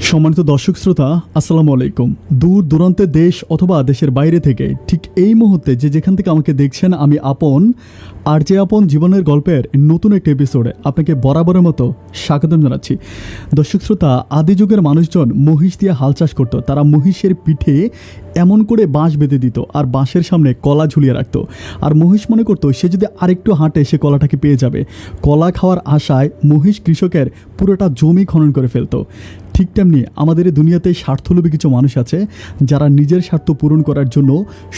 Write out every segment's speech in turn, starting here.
সম্মানিত দর্শক শ্রোতা, আসসালামু আলাইকুম। দূর দূরান্তের দেশ অথবা দেশের বাইরে থেকে ঠিক এই মুহূর্তে যেখান থেকে আমাকে দেখছেন, আমি আপন আর যে আপন জীবনের গল্পের নতুন একটা এপিসোডে আপনাকে বরাবরের মতো স্বাগতম জানাচ্ছি। দর্শক শ্রোতা, আদি যুগের মানুষজন মহিষ দিয়ে হাল চাষ করতো। তারা মহিষের পিঠে এমন করে বাঁশ বেঁধে দিত আর বাঁশের সামনে কলা ঝুলিয়ে রাখতো। আর মহিষ মনে করতো সে যদি আরেকটু হাঁটে সে কলাটাকে পেয়ে যাবে। কলা খাওয়ার আশায় মহিষ কৃষকের পুরোটা জমি খনন করে ফেলতো। ঠিক তেমনি আমাদের এই দুনিয়াতে স্বার্থলোভী কিছু মানুষ আছে যারা নিজের স্বার্থ পূরণ করার জন্য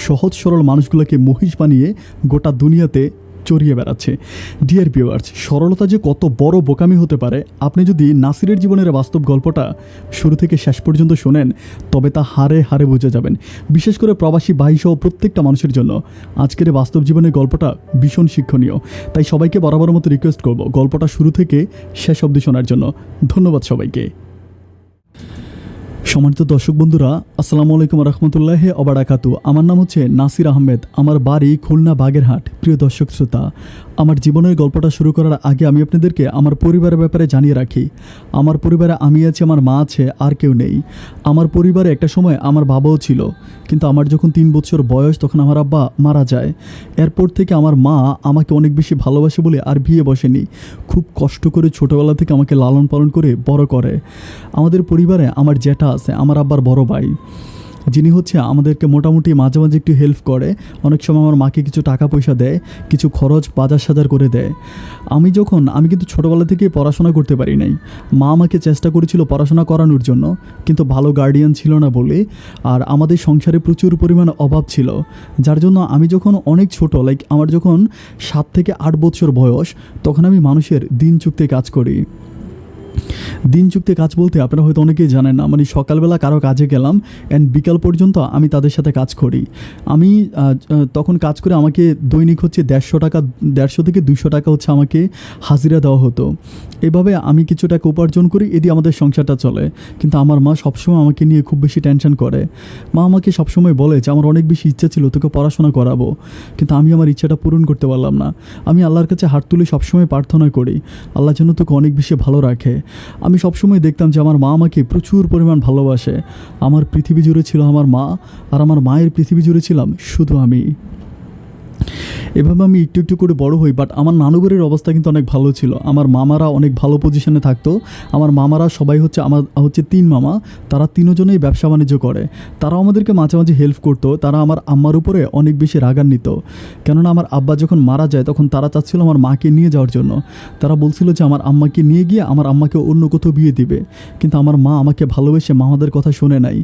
সহজ সরল মানুষগুলোকে মহিষ বানিয়ে গোটা দুনিয়াতে চড়িয়ে বেড়াচ্ছে। ডিয়ার ভিউয়ার্স, সরলতা যে কত বড় বোকামি হতে পারে, আপনি যদি নাসিরের জীবনের বাস্তব গল্পটা শুরু থেকে শেষ পর্যন্ত শোনেন তবে তা হারে হারে বুঝে যাবেন। বিশেষ করে প্রবাসী ভাই সহ প্রত্যেকটা মানুষের জন্য আজকের এই বাস্তব জীবনের গল্পটা ভীষণ শিক্ষণীয়। তাই সবাইকে বরাবর মতো রিকোয়েস্ট করব গল্পটা শুরু থেকে শেষ অবধি শোনার জন্য। ধন্যবাদ সবাইকে। সম্মানিত দর্শক বন্ধুরা, আসসালামু আলাইকুম রহমতুল্লাহি ওয়া বারাকাতু। আমার নাম হচ্ছে নাসির আহমেদ, আমার বাড়ি খুলনা বাগেরহাট। প্রিয় দর্শক শ্রোতা, আমার জীবনের গল্পটা শুরু করার আগে আমি আপনাদেরকে আমার পরিবারের ব্যাপারে জানিয়ে রাখি। আমার পরিবারে আমি আছি, আমার মা আছে, আর কেউ নেই। আমার পরিবারে একটা সময় আমার বাবাও ছিল, কিন্তু আমার যখন 3 বছর বয়স তখন আমার আব্বা মারা যায়। এরপর থেকে আমার মা আমাকে অনেক বেশি ভালোবাসে বলে আর বিয়ে বসেনি। খুব কষ্ট করে ছোটোবেলা থেকে আমাকে লালন পালন করে বড় করে। আমাদের পরিবারে আমার জ্যাঠা আছে, আমার আব্বার বড় ভাই, যিনি হচ্ছে আমাদেরকে মোটামুটি মাঝে মাঝে একটু হেল্প করে। অনেক সময় আমার মাকে কিছু টাকা পয়সা দেয়, কিছু খরচ বাজার সাজার করে দেয়। আমি কিন্তু ছোটোবেলা থেকে পড়াশোনা করতে পারি নাই। মা আমাকে চেষ্টা করেছিল পড়াশোনা করানোর জন্য, কিন্তু ভালো গার্ডিয়ান ছিল না বলে, আর আমাদের সংসারে প্রচুর পরিমাণ অভাব ছিল, যার জন্য আমি যখন অনেক ছোট, আমার যখন 7 থেকে 8 বছর বয়স, তখন আমি মানুষের দিন চুক্তি কাজ করি। দিন চুক্তি কাজ বলতে আপনারা হয়তো অনেকেই জানেন না, মানে সকালবেলা কারো কাজে গেলাম অ্যান্ড বিকাল পর্যন্ত আমি তাদের সাথে কাজ করি। আমি তখন কাজ করে আমাকে দৈনিক হচ্ছে 150 থেকে 200 টাকা হচ্ছে আমাকে হাজিরা দেওয়া হতো। এভাবে আমি কিছু টাকা উপার্জন করি, এদি আমাদের সংসারটা চলে। কিন্তু আমার মা সবসময় আমাকে নিয়ে খুব বেশি টেনশন করে। মা আমাকে সবসময় বলে যে আমার অনেক বেশি ইচ্ছা ছিল তোকে পড়াশোনা করাবো, কিন্তু আমি আমার ইচ্ছাটা পূরণ করতে পারলাম না। আমি আল্লাহর কাছে হাত তুলে সবসময় প্রার্থনা করি আল্লাহ যেন তোকে অনেক বেশি ভালো রাখে। আমি সবসময় দেখতাম যে আমার মা আমাকে প্রচুর পরিমাণ ভালোবাসে। আমার পৃথিবী জুড়ে ছিল আমার মা, আর আমার মায়ের পৃথিবী জুড়ে ছিলাম শুধু আমি। এভাবে আমি একটু একটু করে বড় হই। বাট আমার নানুবাড়ির অবস্থা কিন্তু অনেক ভালো ছিল। আমার মামারা অনেক ভালো পজিশনে থাকতো। আমার মামারা সবাই আমার 3 মামা, তারা 3 জনেই ব্যবসা বাণিজ্য করে। তারাও আমাদেরকে মাঝে মাঝে হেল্প করতো। তারা আমার আম্মার উপরে অনেক বেশি রাগান্বিত, কেননা আমার আব্বা যখন মারা যায় তখন তারা চাচ্ছিল আমার মাকে নিয়ে যাওয়ার জন্য। তারা বলছিল যে আমার আম্মাকে নিয়ে গিয়ে আমার আম্মাকে অন্য কোথাও বিয়ে দিবে, কিন্তু আমার মা আমাকে ভালোবেসে মামাদের কথা শুনে নাই।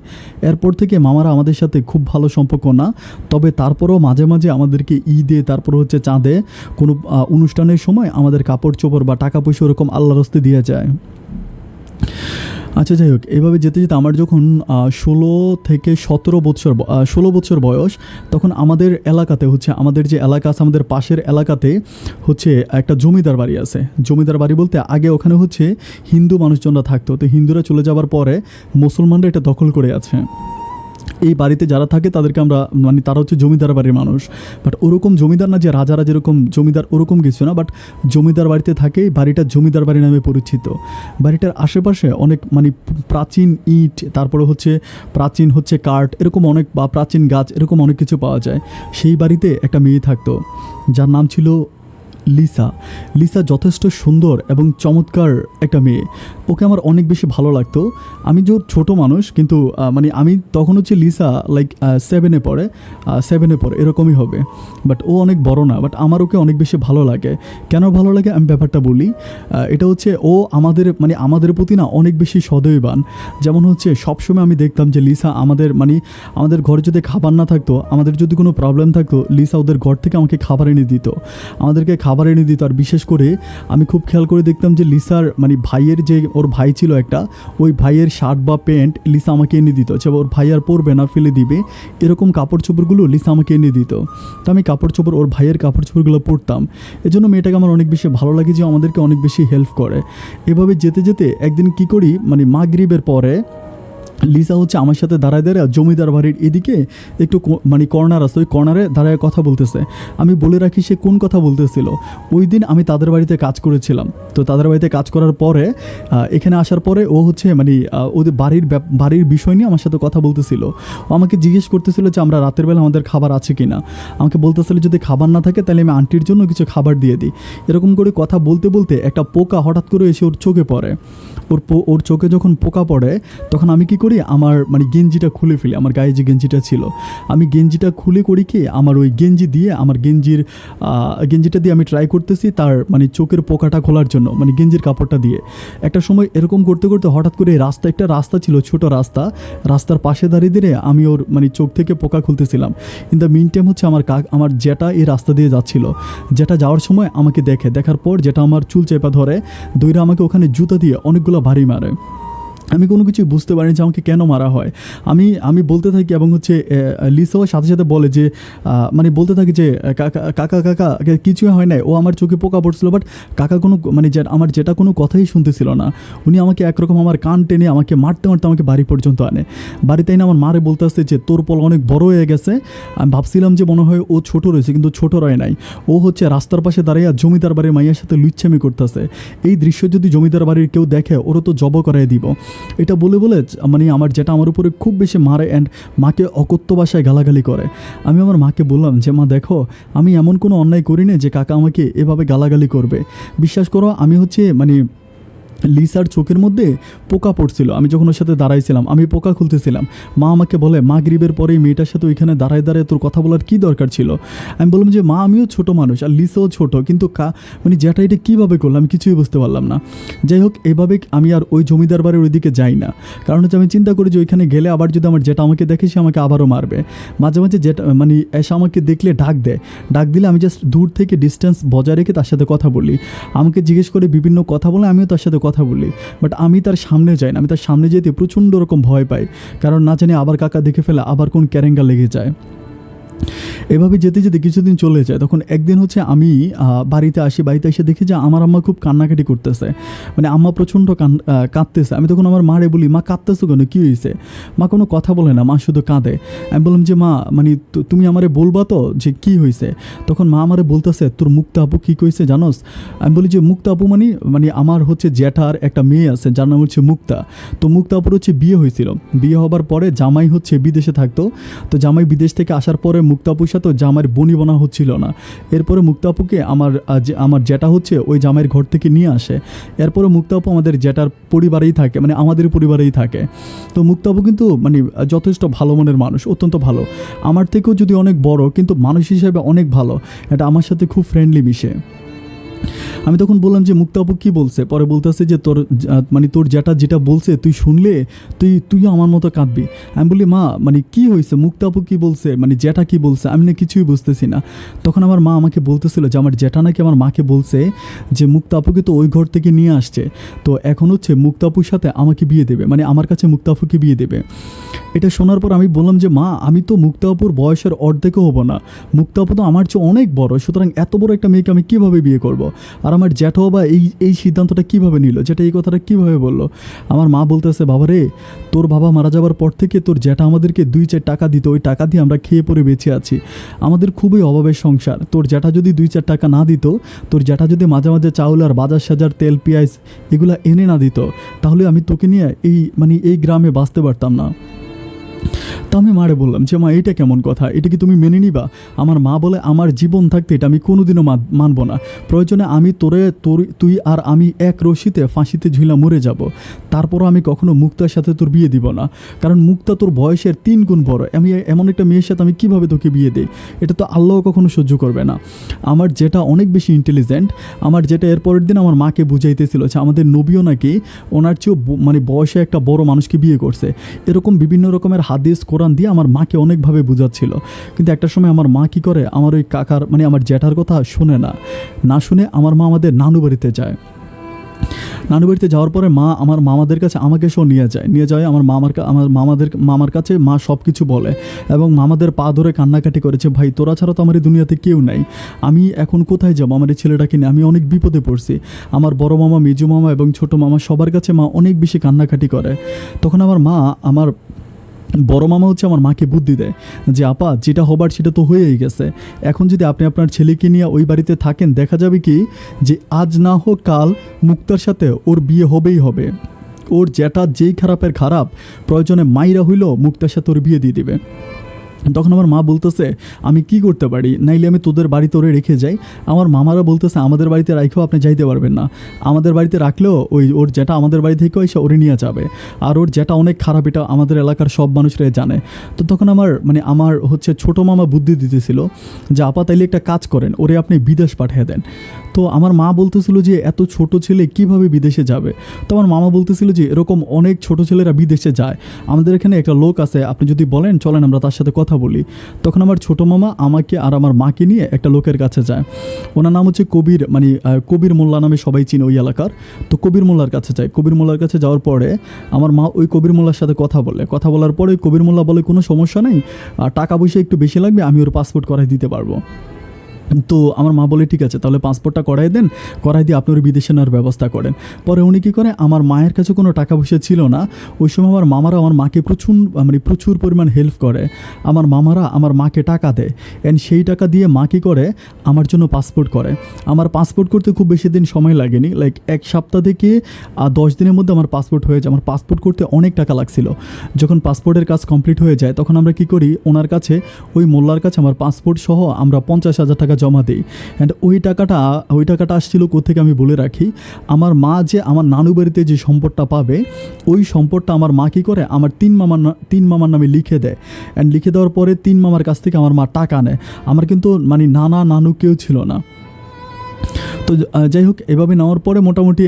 এরপর থেকে মামারা আমাদের সাথে খুব ভালো সম্পর্ক না, তবে তারপরেও মাঝে মাঝে আমাদেরকে ঈদে, তারপর হচ্ছে চাঁদে, কোনো অনুষ্ঠানের সময় আমাদের কাপড় চোপড় বা টাকা পয়সা ওরকম আল্লাহর হস্তে দিয়ে যায়। আচ্ছা, যাই হোক, এভাবে যেতে যেতে আমার যখন 16 বছর বয়স, তখন আমাদের এলাকাতে আমাদের যে এলাকা আছে, আমাদের পাশের এলাকাতে একটা জমিদার বাড়ি আছে। জমিদার বাড়ি বলতে আগে ওখানে হিন্দু মানুষজনরা থাকতো, তো হিন্দুরা চলে যাওয়ার পরে মুসলমানরা এটা দখল করে আছে। এই বাড়িতে যারা থাকে তাদেরকে আমরা তারা জমিদার বাড়ির মানুষ। বাট ওরকম জমিদার না যে রাজারা যেরকম জমিদার, ওরকম কিছু না। বাট জমিদার বাড়িতে থাকে, বাড়িটা জমিদার বাড়ি নামে পরিচিত। বাড়িটার আশেপাশে অনেক প্রাচীন ইট, তারপরে প্রাচীন কাঠ, এরকম অনেক, বা প্রাচীন গাছ, এরকম অনেক কিছু পাওয়া যায়। সেই বাড়িতে একটা মেয়ে থাকতো যার নাম ছিল লিসা। লিসা যথেষ্ট সুন্দর এবং চমৎকার একটা মেয়ে। ওকে আমার অনেক বেশি ভালো লাগতো। আমি যে ছোটো মানুষ, কিন্তু আমি তখন লিসা 7-এ পড়ে এরকমই হবে। বাট ও অনেক বড় না, বাট আমার ওকে অনেক বেশি ভালো লাগে। কেন ভালো লাগে আমি ব্যাপারটা বলি। এটা ও আমাদের প্রতি না অনেক বেশি সদয়বান। যেমন সবসময় আমি দেখতাম যে লিসা আমাদের ঘরে যদি খাবার না থাকতো, আমাদের যদি কোনো প্রবলেম থাকতো, লিসা ওদের ঘর থেকে আমাকে খাবার এনে দিত, আমাদেরকে খাবার এনে দিত। আর বিশেষ করে আমি খুব খেয়াল করে দেখতাম যে লিসার ভাইয়ের ওর ভাই ছিল একটা, ওই ভাইয়ের শার্ট বা প্যান্ট লিসা আমাকে এনে দিত। ওর ভাই আর পরবে না, ফেলে দিবে, এরকম কাপড় চোপড়গুলো লিসা আমাকে এনে দিত। তো আমি ওর ভাইয়ের কাপড় চোপড়গুলো পরতাম। এজন্য মেয়েটাকে আমার অনেক বেশি ভালো লাগে যে আমাদেরকে অনেক বেশি হেল্প করে। এভাবে যেতে যেতে একদিন কী করি, মাগরিবের পরে লিসা হচ্ছে আমার সাথে দাঁড়ায় দাঁড়ায় জমিদার বাড়ির এদিকে একটু মানে কর্নার আছে, ওই কর্নারে দাঁড়ায় কথা বলতেছে। আমি বলে রাখি সে কোন কথা বলতেছিল। ওই দিন আমি তাদের বাড়িতে কাজ করেছিলাম, তো তাদের বাড়িতে কাজ করার পরে এখানে আসার পরে ও হচ্ছে মানে ওদের বাড়ির বিষয় নিয়ে আমার সাথে কথা বলতেছিল। ও আমাকে জিজ্ঞেস করতেছিল যে আমরা রাতের বেলা আমাদের খাবার আছে কি না। আমাকে বলতেছিল যদি খাবার না থাকে তাহলে আমি আন্টির জন্য কিছু খাবার দিয়ে দিই। এরকম করে কথা বলতে বলতে একটা পোকা হঠাৎ করে এসে ওর চোখে পড়ে। ওর চোখে যখন পোকা পড়ে তখন আমি কি করি, আমার মানে গেঞ্জিটা খুলে ফেলি। আমার গায়ে যে গেঞ্জিটা ছিল, আমি গেঞ্জিটা খুলে করি কি, আমার ওই গেঞ্জি দিয়ে আমার গেঞ্জিটা দিয়ে আমি ট্রাই করতেছি তার মানে চোখের পোকাটা খোলার জন্য, মানে গেঞ্জির কাপড়টা দিয়ে। একটা সময় এরকম করতে করতে হঠাৎ করে একটা রাস্তা ছিল, ছোট রাস্তার পাশে দাঁড়িয়ে দিয়ে আমি ওর মানে চোখ থেকে পোকা খুলতেছিলাম। ইন দ্য মিন টাইম হচ্ছে আমার যেটা এই রাস্তা দিয়ে যাচ্ছিল, যেটা যাওয়ার সময় আমাকে দেখার পর যেটা আমার চুল চেপা ধরে দইরা আমাকে ওখানে জুতা দিয়ে অনেকগুলো ভারী মারে। আমি কোনো কিছু বুঝতে পারিনি যে আমাকে কেন মারা হয়। আমি বলতে থাকি এবং হচ্ছে লিসাও সাথে সাথে বলে যে মানে বলতে থাকি যে কাকা কিছুই হয় নাই, ও আমার চোখে পোকা পড়ছিল। বাট কাকা কোনো মানে আমার যেটা কোনো কথাই শুনতেছিল না। উনি আমাকে একরকম আমার কান টেনে আমাকে মারতে আমাকে বাড়ি পর্যন্ত আনে। বাড়িতে এনে আমার মারে বলতে আসছে যে তোর পোলা অনেক বড় হয়ে গেছে। আমি ভাবছিলাম যে মনে হয় ও ছোট রয়েছে, কিন্তু ছোট রয় নাই। ও হচ্ছে রাস্তার পাশে দাঁড়িয়ে জমিদার বাড়ির মাইয়ার সাথে লুচ্ছামি করতেছে। এই দৃশ্য যদি জমিদার বাড়ির কেউ দেখে ওরও তো জব করাই দিব। এটা বলে মানে আমার যেটা আমার উপরে খুব বেশি মারে অ্যান্ড মাকে অকথ্য ভাষায় গালাগালি করে। আমি আমার মাকে বললাম যে মা দেখো, আমি এমন কোনো অন্যায় করি না যে কাকা আমাকে এভাবে গালাগালি করবে। বিশ্বাস করো আমি হচ্ছে মানে লিসার চোখের মধ্যে পোকা পড়ছিল। আমি যখন ওর সাথে দাঁড়াইছিলাম আমি পোকা খুলতেছিলাম। মা আমাকে বলে মাগরিবের পরে এই মেয়েটার সাথে ওইখানে দাঁড়ায় তোর কথা বলার কী দরকার ছিল। আমি বললাম যে মা আমিও ছোট মানুষ আর লিসাও ছোট, কিন্তু মানে যেটা এটা কীভাবে করলাম আমি কিছুই বুঝতে পারলাম না। যাই হোক, এভাবে আমি আর ওই জমিদার বাড়ির ওইদিকে যাই না, কারণ হচ্ছে আমি চিন্তা করি যে ওইখানে গেলে আবার যদি আমার যেটা আমাকে দেখে সে আমাকে আবারও মারবে। মাঝে মাঝে যেটা মানে এসে আমাকে দেখলে ডাক দিলে আমি জাস্ট দূর থেকে ডিস্টেন্স বজায় রেখে তার সাথে কথা বলি। আমাকে জিজ্ঞেস করে বিভিন্ন কথা বলে, আমিও তার সাথে কথা বলি। বাট আমি তার সামনে যাই না, আমি তার সামনে যেতে প্রচণ্ড রকম ভয় পাই, কারণ না জানি আবার কাকা দেখে ফেলে আবার কোন ক্যারেঙ্গা লেগে যায়। এভাবে যেতে যেতে কিছুদিন চলে যায়। তখন একদিন হচ্ছে আমি বাড়িতে এসে দেখি যে আমার আম্মা খুব কান্নাকাটি করতেছে, মানে আম্মা প্রচণ্ড কাঁদতেছে। আমি তখন আমার মারে বলি মা কাঁদতেছো কেন, কী হয়েছে? মা কোনো কথা বলে না, মা শুধু কাঁদে। আমি বললাম যে মা মানে তুমি আমারে বলবা তো যে কী হয়েছে? তখন মা আমারে বলতেছে তোর মুক্তা আপু কী কইছে জানোস? আমি বলি যে মুক্তা আপু মানে আমার হচ্ছে জ্যাঠার একটা মেয়ে আছে যার নাম হচ্ছে মুক্তা। তো মুক্তা আপুর হচ্ছে বিয়ে হয়েছিল, বিয়ে হবার পরে জামাই হচ্ছে বিদেশে থাকতো। তো জামাই বিদেশ থেকে আসার পরে মুক্তাপুর সাথে জামাইয়ের বনিবনা হচ্ছিল না। এরপরে মুক্তাপুকে আমার যেটা হচ্ছে ওই জামাইয়ের ঘর থেকে নিয়ে আসে। এরপরে মুক্তাপু আমাদের যেটার পরিবারেই থাকে, মানে আমাদের পরিবারেই থাকে। তো মুক্তাপু কিন্তু মানে যথেষ্ট ভালো মনের মানুষ, অত্যন্ত ভালো। আমার থেকেও যদি অনেক বড়, কিন্তু মানুষ হিসেবে অনেক ভালো। এটা আমার সাথে খুব ফ্রেন্ডলি মিশে। আমি তখন বললাম যে মুক্তা আপু কী বলছে? পরে বলতেছে যে তোর যেটা বলছে তুই শুনলে তুইও আমার মতো কাঁদবি। আমি বলি মা মানে কী হয়েছে, মুক্তা আপু কী বলছে, মানে যেটা কী বলছে আমি না কিছুই বুঝতেছি না। তখন আমার মা আমাকে বলতেছিল যে আমার যেটা নাকি আমার মাকে বলছে যে মুক্তা আপুকে তো ওই ঘর থেকে নিয়ে আসছে, তো এখন হচ্ছে মুক্তা আপুর সাথে আমাকে বিয়ে দেবে, মানে আমার কাছে মুক্তা আপুকে বিয়ে দেবে। এটা শোনার পর আমি বললাম যে মা আমি তো মুক্তা আপুর বয়সের অর্ধেকও হবো না, মুক্তা আপু তো আমার চেয়ে অনেক বড়, সুতরাং এত বড় একটা মেয়েকে আমি কীভাবে বিয়ে করব? আর আমার জ্যাঠাও বা এই সিদ্ধান্তটা কীভাবে নিল, যেটা এই কথাটা কীভাবে বললো? আমার মা বলতেছে বাবা রে, তোর বাবা মারা যাওয়ার পর থেকে তোর জ্যাঠা আমাদেরকে 2-4 টাকা দিত, ওই টাকা দিয়ে আমরা খেয়ে পরে বেঁচে আছি। আমাদের খুবই অভাবের সংসার। তোর জ্যাঠা যদি 2-4 টাকা না দিত, তোর জ্যাঠা যদি মাঝে মাঝে চাউল আর বাজার সাজার তেল পেঁয়াজ এগুলো এনে না দিত, তাহলে আমি তোকে নিয়ে এই গ্রামে বাঁচতে পারতাম না। তো আমি মারে বললাম যে মা এটা কেমন কথা, এটা কি তুমি মেনে নিবা? আমার মা বলে আমার জীবন থাকতে এটা আমি কোনোদিনও মানব না। প্রয়োজনে আমি তুই আর আমি এক রশিতে ফাঁসিতে ঝুলা মরে যাব, তারপরও আমি কখনো মুক্তার সাথে তোর বিয়ে দিব না, কারণ মুক্তা তোর বয়সের 3 গুণ বড়। আমি এমন একটা মেয়ের সাথে আমি কীভাবে তোকে বিয়ে দিই? এটা তো আল্লাহ কখনো সহ্য করবে না। আমার যেটা অনেক বেশি ইন্টেলিজেন্ট, আমার যেটা এর পরের দিন আমার মাকে বুঝাইতেছিল যে আমাদের নবীও নাকি ওনার চেয়েও মানে বয়সে একটা বড় মানুষকে বিয়ে করছে। এরকম বিভিন্ন রকমের হাদিস কোরআন দিয়ে আমার মাকে অনেকভাবে বোঝাচ্ছিল। কিন্তু একটা সময় আমার মা কী করে, আমার ওই কাকার মানে আমার জ্যাঠার কথা শুনে না শুনে আমার মা আমাদের নানু বাড়িতে যায়। নানু বাড়িতে যাওয়ার পরে মা আমার মামাদের কাছে আমাকে সহ নিয়ে যায় আমার মামার কাছে মা সব কিছু বলে এবং মামাদের পা ধরে কান্নাকাটি করেছে, ভাই তোরা ছাড়া তো আমার এই দুনিয়াতে কেউ নাই, আমি এখন কোথায় যাবো, আমার এই ছেলেটাকে নিয়ে আমি অনেক বিপদে পড়ছি। আমার বড় মামা, মেজো মামা এবং ছোটো মামা সবার কাছে মা অনেক বেশি কান্নাকাটি করে। তখন আমার বড় মামা হচ্ছে আমার মাকে বুদ্ধি দেয় যে আপা যেটা হবার সেটা তো হয়েই গেছে, এখন যদি আপনি আপনার ছেলেকে নিয়ে ওই বাড়িতে থাকেন দেখা যাবে কি যে আজ না হোক কাল মুক্তার সাথে ওর বিয়ে হবেই হবে, ওর যেটা যেই খারাপের খারাপ প্রয়োজনে মাইরা হইল মুক্তার সাথে ওর বিয়ে দিয়ে দিবে। তখন আমার মা বলতেছে আমি কি করতে পারি, নাইলে আমি তোদের বাড়িতে ওরে রেখে যাই। আমার মামারা বলতেছে আমাদের বাড়িতে রাখলেও আপনি যাইতে পারবেন না, আমাদের বাড়িতে রাখলেও ওর যেটা আমাদের বাড়ি থেকে এসে ওরে নিয়ে যাবে, আর ওর যেটা অনেক খারাপ এটা আমাদের এলাকার সব মানুষরাই জানে। তো তখন আমার হচ্ছে ছোটো মামা বুদ্ধি দিতেছিল যে আপা তাইলে একটা কাজ করেন, ওরে আপনি বিদেশ পাঠিয়ে দেন। তো আমার মা বলতেছিল যে এত ছোট ছেলে কিভাবে বিদেশে যাবে। তো আমার মামা বলতেছিল যে এরকম অনেক ছোট ছেলেরা বিদেশে যায়, আমাদের এখানে একটা লোক আছে, আপনি যদি বলেন চলেন আমরা তার সাথে কথা বলি। তখন আমার ছোটো মামা আমাকে আর আমার মাকে নিয়ে একটা লোকের কাছে যায়, ওনার নাম হচ্ছে কবির মোল্লা নামে সবাই চিনে ওই এলাকার। তো কবির মোল্লার কাছে যায়, কবির মোল্লার কাছে যাওয়ার পরে আমার মা ওই কবির মোল্লার সাথে কথা বলার পরে কবির মোল্লা বলে কোনো সমস্যা নেই, টাকা পয়সা একটু বেশি লাগবে, আমি ওর পাসপোর্ট করাই দিতে পারবো। তো আমার মা বলে ঠিক আছে তাহলে পাসপোর্টটা করাই দেন, করাই দিয়ে আপনি ওর বিদেশে নেওয়ার ব্যবস্থা করেন। পরে উনি কী করে, আমার মায়ের কাছে কোনো টাকা পয়সা ছিল না ওই সময়, আমার মামারা আমার মাকে প্রচুর পরিমাণ হেল্প করে, আমার মামারা আমার মাকে টাকা দেয়, অ্যান্ড সেই টাকা দিয়ে মা কী করে আমার জন্য পাসপোর্ট করে। আমার পাসপোর্ট করতে খুব বেশি দিন সময় লাগেনি, লাইক 1 সপ্তাহ থেকে 10 দিনের মধ্যে আমার পাসপোর্ট হয়ে যায়। আমার পাসপোর্ট করতে অনেক টাকা লাগছিল। যখন পাসপোর্টের কাজ কমপ্লিট হয়ে যায় তখন আমরা কী করি, ওনার কাছে ওই মোল্লার কাছে আমার পাসপোর্ট সহ আমরা 50,000 টাকা জমা দিই। অ্যান্ড ওই টাকাটা আসছিল কোত্থেকে আমি বলে রাখি, আমার মা যে আমার নানু বাড়িতে যে সম্পদটা পাবে ওই সম্পদটা আমার মা কী করে আমার তিন মামার নামে লিখে দেয়। অ্যান্ড লিখে দেওয়ার পরে 3 মামার কাছ থেকে আমার মা টাকা নেয়। আমার কিন্তু নানু কেউ ছিল না। তো যাই হোক এভাবে নেওয়ার পরে মোটামুটি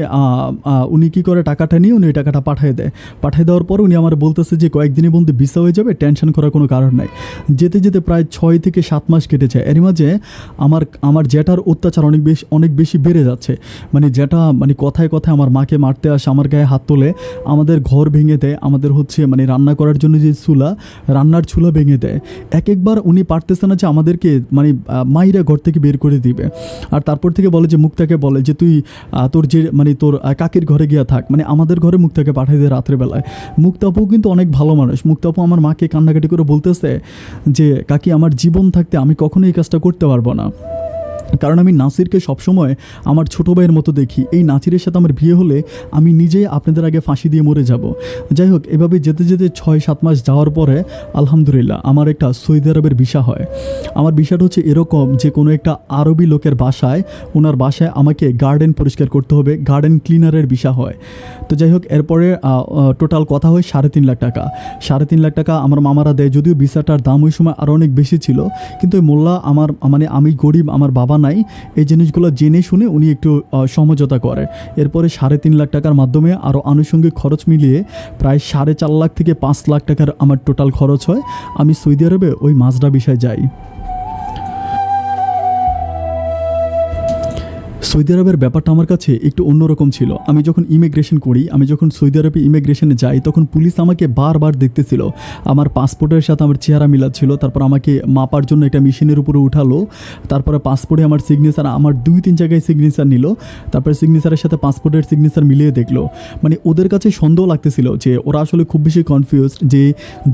উনি কী করে টাকাটা নিয়ে উনি ওই টাকাটা পাঠিয়ে দেওয়ার পরে উনি আমার বলতেছে যে কয়েকদিনের মধ্যে ভিসা হয়ে যাবে, টেনশন করার কোনো কারণ নাই। যেতে যেতে প্রায় 6 থেকে 7 মাস কেটেছে। এর মাঝে আমার জ্যাঠার অত্যাচার অনেক বেশি বেড়ে যাচ্ছে। জ্যাঠা কথায় আমার মাকে মারতে আসে, আমার গায়ে হাত তোলে, আমাদের ঘর ভেঙে দেয়, আমাদের হচ্ছে রান্না করার জন্য যে রান্নার চুলা ভেঙে দেয়। একবার উনি পারতেছে না যে আমাদেরকে মাইরা ঘর থেকে বের করে দিবে, আর তারপর থেকে বলে যে মুক্তাকে বলে যে তুই তোর যে তোর কাকির ঘরে গিয়া থাক, আমাদের ঘরে মুক্তাকে পাঠিয়ে দেয় রাত্রেবেলায়। মুক্তাপু কিন্তু অনেক ভালো মানুষ। মুক্তাপু আমার মাকে কান্নাকাটি করে বলতেছে যে কাকি আমার জীবন থাকতে আমি কখনোই এই কাজটা করতে পারবো না, কারণ আমি নাসিরকে সবসময় আমার ছোটো ভাইয়ের মতো দেখি, এই নাসিরের সাথে আমার বিয়ে হলে আমি নিজেই আপনাদের আগে ফাঁসি দিয়ে মরে যাব। যাই হোক এভাবে যেতে যেতে 6-7 মাস যাওয়ার পরে আলহামদুলিল্লাহ আমার একটা সৌদি আরবের ভিসা হয়। আমার ভিসাটা হচ্ছে এরকম যে কোনো একটা আরবি লোকের ওনার বাসায় আমাকে গার্ডেন পরিষ্কার করতে হবে, গার্ডেন ক্লিনারের ভিসা হয়। তো যাই হোক এরপরে টোটাল কথা হয় 3.5 লাখ টাকা। 3.5 লাখ টাকা আমার মামারা দেয়, যদিও ভিসাটার দাম ওই সময় আরও অনেক বেশি ছিল, কিন্তু ওই মোল্লা আমি গরিব, আমার বাবা নাই, এই জিনিসগুলো জেনে শুনে উনি একটু সমঝোতা করে। এরপরে 3.5 লাখ টাকার মাধ্যমে আরও আনুষঙ্গিক খরচ মিলিয়ে প্রায় 4.5 লাখ থেকে 5 লাখ টাকার আমার টোটাল খরচ হয়। আমি সৌদি আরবে ওই মাজরা ভিসায় যাই। সৌদি আরবের ব্যাপারটা আমার কাছে একটু অন্যরকম ছিল। আমি যখন ইমিগ্রেশন করি, আমি যখন সৌদি আরবে ইমিগ্রেশনে যাই তখন পুলিশ আমাকে বারবার দেখতেছিল, আমার পাসপোর্টের সাথে আমার চেহারা মিলাচ্ছিল, তারপর আমাকে মাপার জন্য একটা মেশিনের উপরে উঠালো, তারপরে পাসপোর্টে আমার সিগনেচার, আমার 2-3 জায়গায় সিগনেচার নিল, তারপরে সিগনেচারের সাথে পাসপোর্টের সিগনেচার মিলিয়ে দেখলো। ওদের কাছে সন্দেহ লাগতেছিল যে ওরা আসলে খুব বেশি কনফিউজড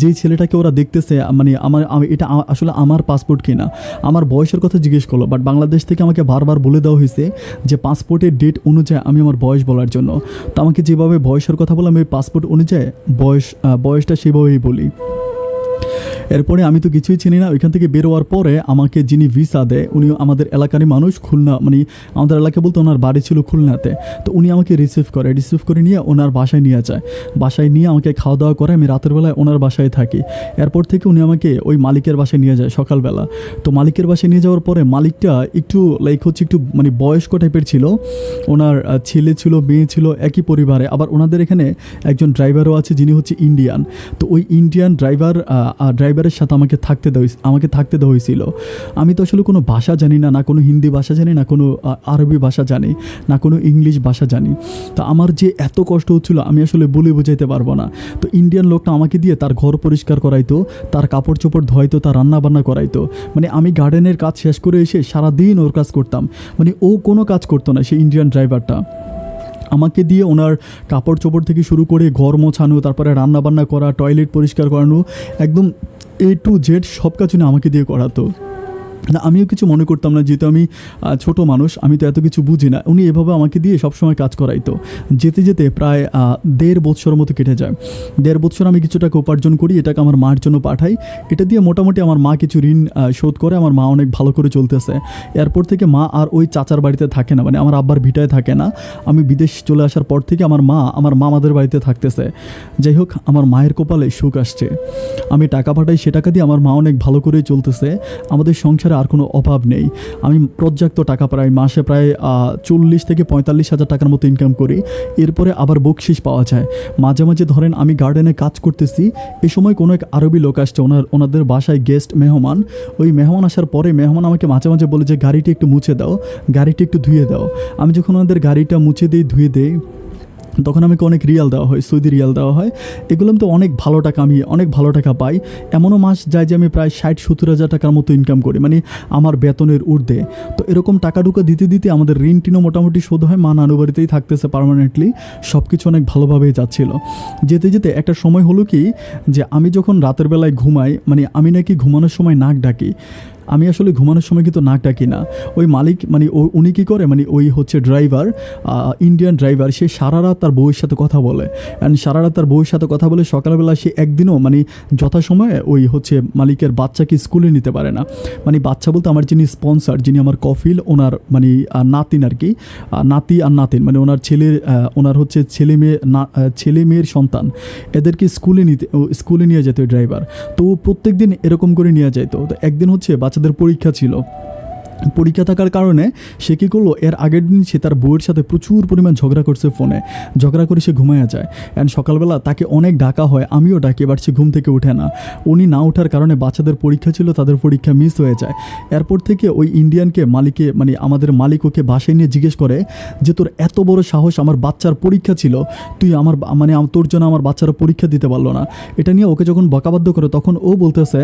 যে ছেলেটাকে ওরা দেখতেছে এটা আসলে আমার পাসপোর্ট কিনা। আমার বয়সের কথা জিজ্ঞেস করলো, বাট বাংলাদেশ থেকে আমাকে বারবার বলে দেওয়া হয়েছে যে পাসপোর্টের ডেট অনুযায়ী আমি আমার বয়স বলার জন্য। তো আমাকে যেভাবে বয়সের কথা বললাম আমি পাসপোর্ট অনুযায়ী বয়সটা সেভাবেই বলি। এরপরে আমি তো কিছুই চিনি না। ওইখান থেকে বেরোয়ার পরে আমাকে যিনি ভিসা দেয় উনি আমাদের এলাকারই মানুষ, খুলনা, আমাদের এলাকা বলতে ওনার বাড়ি ছিল খুলনাতে। তো উনি আমাকে রিসিভ করে নিয়ে ওনার বাসায় নিয়ে যায়। বাসায় নিয়ে আমাকে খাওয়া দাওয়া করে, আমি রাতের বেলায় ওনার বাসায় থাকি। এরপর থেকে উনি আমাকে ওই মালিকের বাসায় নিয়ে যায় সকালবেলা। তো মালিকের বাসায় নিয়ে যাওয়ার পরে মালিকটা একটু একটু বয়স্ক টাইপের ছিল। ওনার ছেলে ছিল, মেয়ে ছিল, একই পরিবারে। আবার ওনাদের এখানে একজন ড্রাইভারও আছে যিনি হচ্ছে ইন্ডিয়ান। তো ওই ইন্ডিয়ান ড্রাইভার ড্রাইভারের সাথে আমাকে থাকতে দেওয়া হয়েছিল। আমি তো আসলে কোনো ভাষা জানি না, না কোনো হিন্দি ভাষা জানি, না কোনো আরবি ভাষা জানি, না কোনো ইংলিশ ভাষা জানি। তো আমার যে এত কষ্ট হচ্ছিলো আমি আসলে বলে বোঝাইতে পারবো না। তো ইন্ডিয়ান লোকটা আমাকে দিয়ে তার ঘর পরিষ্কার করাইতো, তার কাপড় চোপড় ধোয়াইতো, তার রান্না বান্না করাইতো। মানে আমি গার্ডেনের কাজ শেষ করে এসে সারাদিন ওর কাজ করতাম। মানে ও কোনো কাজ করতো না, সেই ইন্ডিয়ান ড্রাইভারটা আমাকে দিয়ে ওনার কাপড় চোপড় থেকে শুরু করে ঘর মোছানো, তারপরে রান্না বান্না করা, টয়লেট পরিষ্কার করানো, একদম A to Z সব কাজ উনি আমাকে দিয়ে করাতো। না আমিও কিছু মনে করতাম না, যেহেতু আমি ছোট মানুষ, আমি তো এত কিছু বুঝি না। উনি এভাবে আমাকে দিয়ে সবসময় কাজ করাইতো। যেতে যেতে প্রায় 1.5 বছর মতো কেটে যায়। 1.5 বছর আমি কিছু টাকা উপার্জন করি, এটাকে আমার মার জন্য পাঠাই। এটা দিয়ে মোটামুটি আমার মা কিছু ঋণ শোধ করে, আমার মা অনেক ভালো করে চলতেছে। এরপর থেকে মা আর ওই চাচার বাড়িতে থাকে না, মানে আমার আব্বার ভিটায় থাকে না। আমি বিদেশ চলে আসার পর থেকে আমার মা আমার মামাদের বাড়িতে থাকতেছে। যাই হোক, আমার মায়ের কপালে সুখ আসছে। আমি টাকা পাঠাই, সে টাকা দিয়ে আমার মা অনেক ভালো করে চলতেছে। আমাদের সংসারে আর কোনো অভাব নেই। আমি পর্যাপ্ত টাকা প্রায় মাসে প্রায় 40 থেকে 45 হাজার টাকার মতো ইনকাম করি। এরপরে আবার বকশিস পাওয়া যায়। মাঝে মাঝে ধরেন আমি গার্ডেনে কাজ করতেছি, এই সময় কোনো এক আরবি লোক আসছে, ওনাদের বাসায় গেস্ট মেহমান। ওই মেহমান আসার পরে মেহমান আমাকে মাঝে মাঝে বলে যে গাড়িটি একটু মুছে দাও, গাড়িটি একটু ধুয়ে দাও। আমি যখন ওনাদের গাড়িটা মুছে দিই, ধুয়ে দিই, তখন আমাকে অনেক রিয়াল দেওয়া হয়, সৌদি রিয়াল দেওয়া হয়। এগুলো তো অনেক ভালো টাকা, আমি অনেক ভালো টাকা পাই। এমনও মাস যায় যে আমি প্রায় 60-70 হাজার টাকার মতো ইনকাম করি, মানে আমার বেতনের ঊর্ধ্বে। তো এরকম টাকা টুকা দিতে দিতে আমাদের ঋণ টিনও মোটামুটি শোধ হয়। মা নানু বাড়িতেই থাকতেছে পার্মানেন্টলি, সব কিছু অনেক ভালোভাবেই যাচ্ছিল। যেতে যেতে একটা সময় হলো কি, যে আমি যখন রাতের বেলায় ঘুমাই, মানে আমি নাকি ঘুমানোর সময় নাক ডাকি। আমি আসলে ঘুমানোর সময় কিন্তু নাক ডাকি না। ওই মালিক মানে উনি কী করে, মানে ওই হচ্ছে ড্রাইভার, ইন্ডিয়ান ড্রাইভার, সে সারা রাত তার বউয়ের সাথে কথা বলে। অ্যান্ড সারা রাত তার বউয়ের সাথে কথা বলে সকালবেলা সে একদিনও মানে যথাসময়ে ওই হচ্ছে মালিকের বাচ্চাকে স্কুলে নিতে পারে না। মানে বাচ্চা বলতে আমার যিনি স্পন্সর, যিনি আমার কফিল, ওনার মানে নাতিন আর কি, নাতি আর নাতিন, মানে ওনার ছেলের ওনার হচ্ছে ছেলে মেয়ের সন্তান, এদেরকে স্কুলে নিয়ে যেত ওই ড্রাইভার। তো প্রত্যেক দিন এরকম করে নিয়ে যেত। তো একদিন হচ্ছে বাচ্চাদের পরীক্ষা ছিল। পরীক্ষা থাকার কারণে সে কী করলো, এর আগের দিন সে তার বউয়ের সাথে প্রচুর পরিমাণ ঝগড়া করছে ফোনে। ঝগড়া করে সে ঘুমায়া যায়। অ্যান্ড সকালবেলা তাকে অনেক ডাকা হয়, আমিও ডাকি, এবার সে ঘুম থেকে ওঠে না। উনি না ওঠার কারণে বাচ্চাদের পরীক্ষা ছিল, তাদের পরীক্ষা মিস হয়ে যায়। এরপর থেকে ওই ইন্ডিয়ানকে মানে আমাদের মালিক ওকে বাসায় নিয়ে জিজ্ঞেস করে যে তোর এত বড় সাহস, আমার বাচ্চার পরীক্ষা ছিল, তুই তোর জন্য আমার বাচ্চারা পরীক্ষা দিতে পারলো না। এটা নিয়ে ওকে যখন বকাবাধ্য করে, তখন ও বলতেছে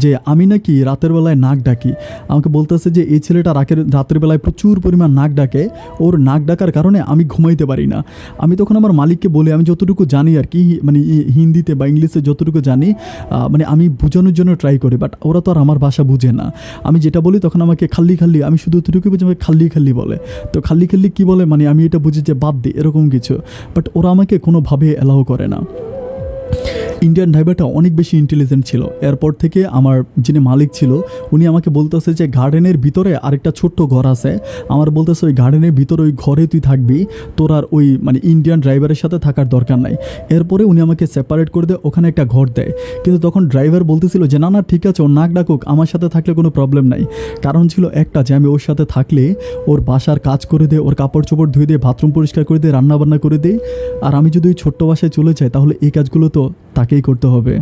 যে আমি নাকি রাতের বেলায় নাক ডাকি। আমাকে বলতেছে যে এই ছেলেটা রাতের বেলায় প্রচুর পরিমাণ নাক ডাকে, ওর নাক ডাকার কারণে আমি ঘুমাইতে পারি না। আমি তখন আমার মালিককে বলি, আমি যতটুকু জানি আর কি, মানে হিন্দিতে বা ইংলিশে যতটুকু জানি, মানে আমি বোঝানোর জন্য ট্রাই করি, বাট ওরা তো আর আমার ভাষা বুঝে না। আমি যেটা বলি তখন আমাকে খাল্লি, আমি শুধু এতটুকুই বুঝি, আমাকে খাল্লি বলে। তো খাল্লি কী বলে, মানে আমি এটা বুঝি যে বাদ দিই, এরকম কিছু। বাট ওরা আমাকে কোনোভাবে অ্যালাউ করে না। ইন্ডিয়ান ড্রাইভারটা অনেক বেশি ইন্টেলিজেন্ট ছিল। এরপর থেকে আমার যিনি মালিক ছিল, উনি আমাকে বলতেছে যে গার্ডেনের ভিতরে আরেকটা ছোট্ট ঘর আছে, আমার বলতেছে ওই গার্ডেনের ভিতরে ওই ঘরে তুই থাকবি, তোর আর ওই মানে ইন্ডিয়ান ড্রাইভারের সাথে থাকার দরকার নাই। এরপরে উনি আমাকে সেপারেট করে দেয়, ওখানে একটা ঘর দেয়। কিন্তু তখন ড্রাইভার বলতেছিল যে না ঠিক আছে, ওর নাক ডাকুক, আমার সাথে থাকলে কোনো প্রবলেম নাই। কারণ ছিল একটা, যে আমি ওর সাথে থাকলে ওর বাসার কাজ করে দে, ওর কাপড় চোপড় ধুয়ে দিয়ে, বাথরুম পরিষ্কার করে দিয়ে, রান্নাবান্না করে দিই। আর আমি যদি ওই ছোট্ট বাসায় চলে যাই, তাহলে এই কাজগুলো তো তাকেই করতে হবে।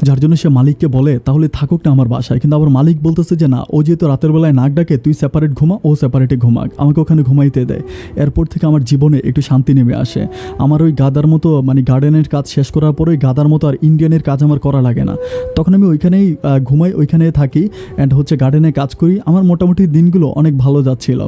যার জন্য সে মালিককে বলে তাহলে থাকুক না আমার বাসায়। কিন্তু আবার মালিক বলতেছে যে না, ও যেহেতু রাতের বেলায় নাক ডাকে, তুই সেপারেট ঘুমা, ও সেপারেটে ঘুমাক, আমাকে ওখানে ঘুমাইতে দেয়। এরপর থেকে আমার জীবনে একটু শান্তি নেমে আসে। আমার ওই গাদার মতো মানে গার্ডেনের কাজ শেষ করার পরে ওই গাদার মতো আর ইন্ডিয়ানের কাজ আমার করা লাগে না। তখন আমি ওইখানেই ঘুমাই, ওইখানেই থাকি, অ্যান্ড হচ্ছে গার্ডেনে কাজ করি। আমার মোটামুটি দিনগুলো অনেক ভালো যাচ্ছিল।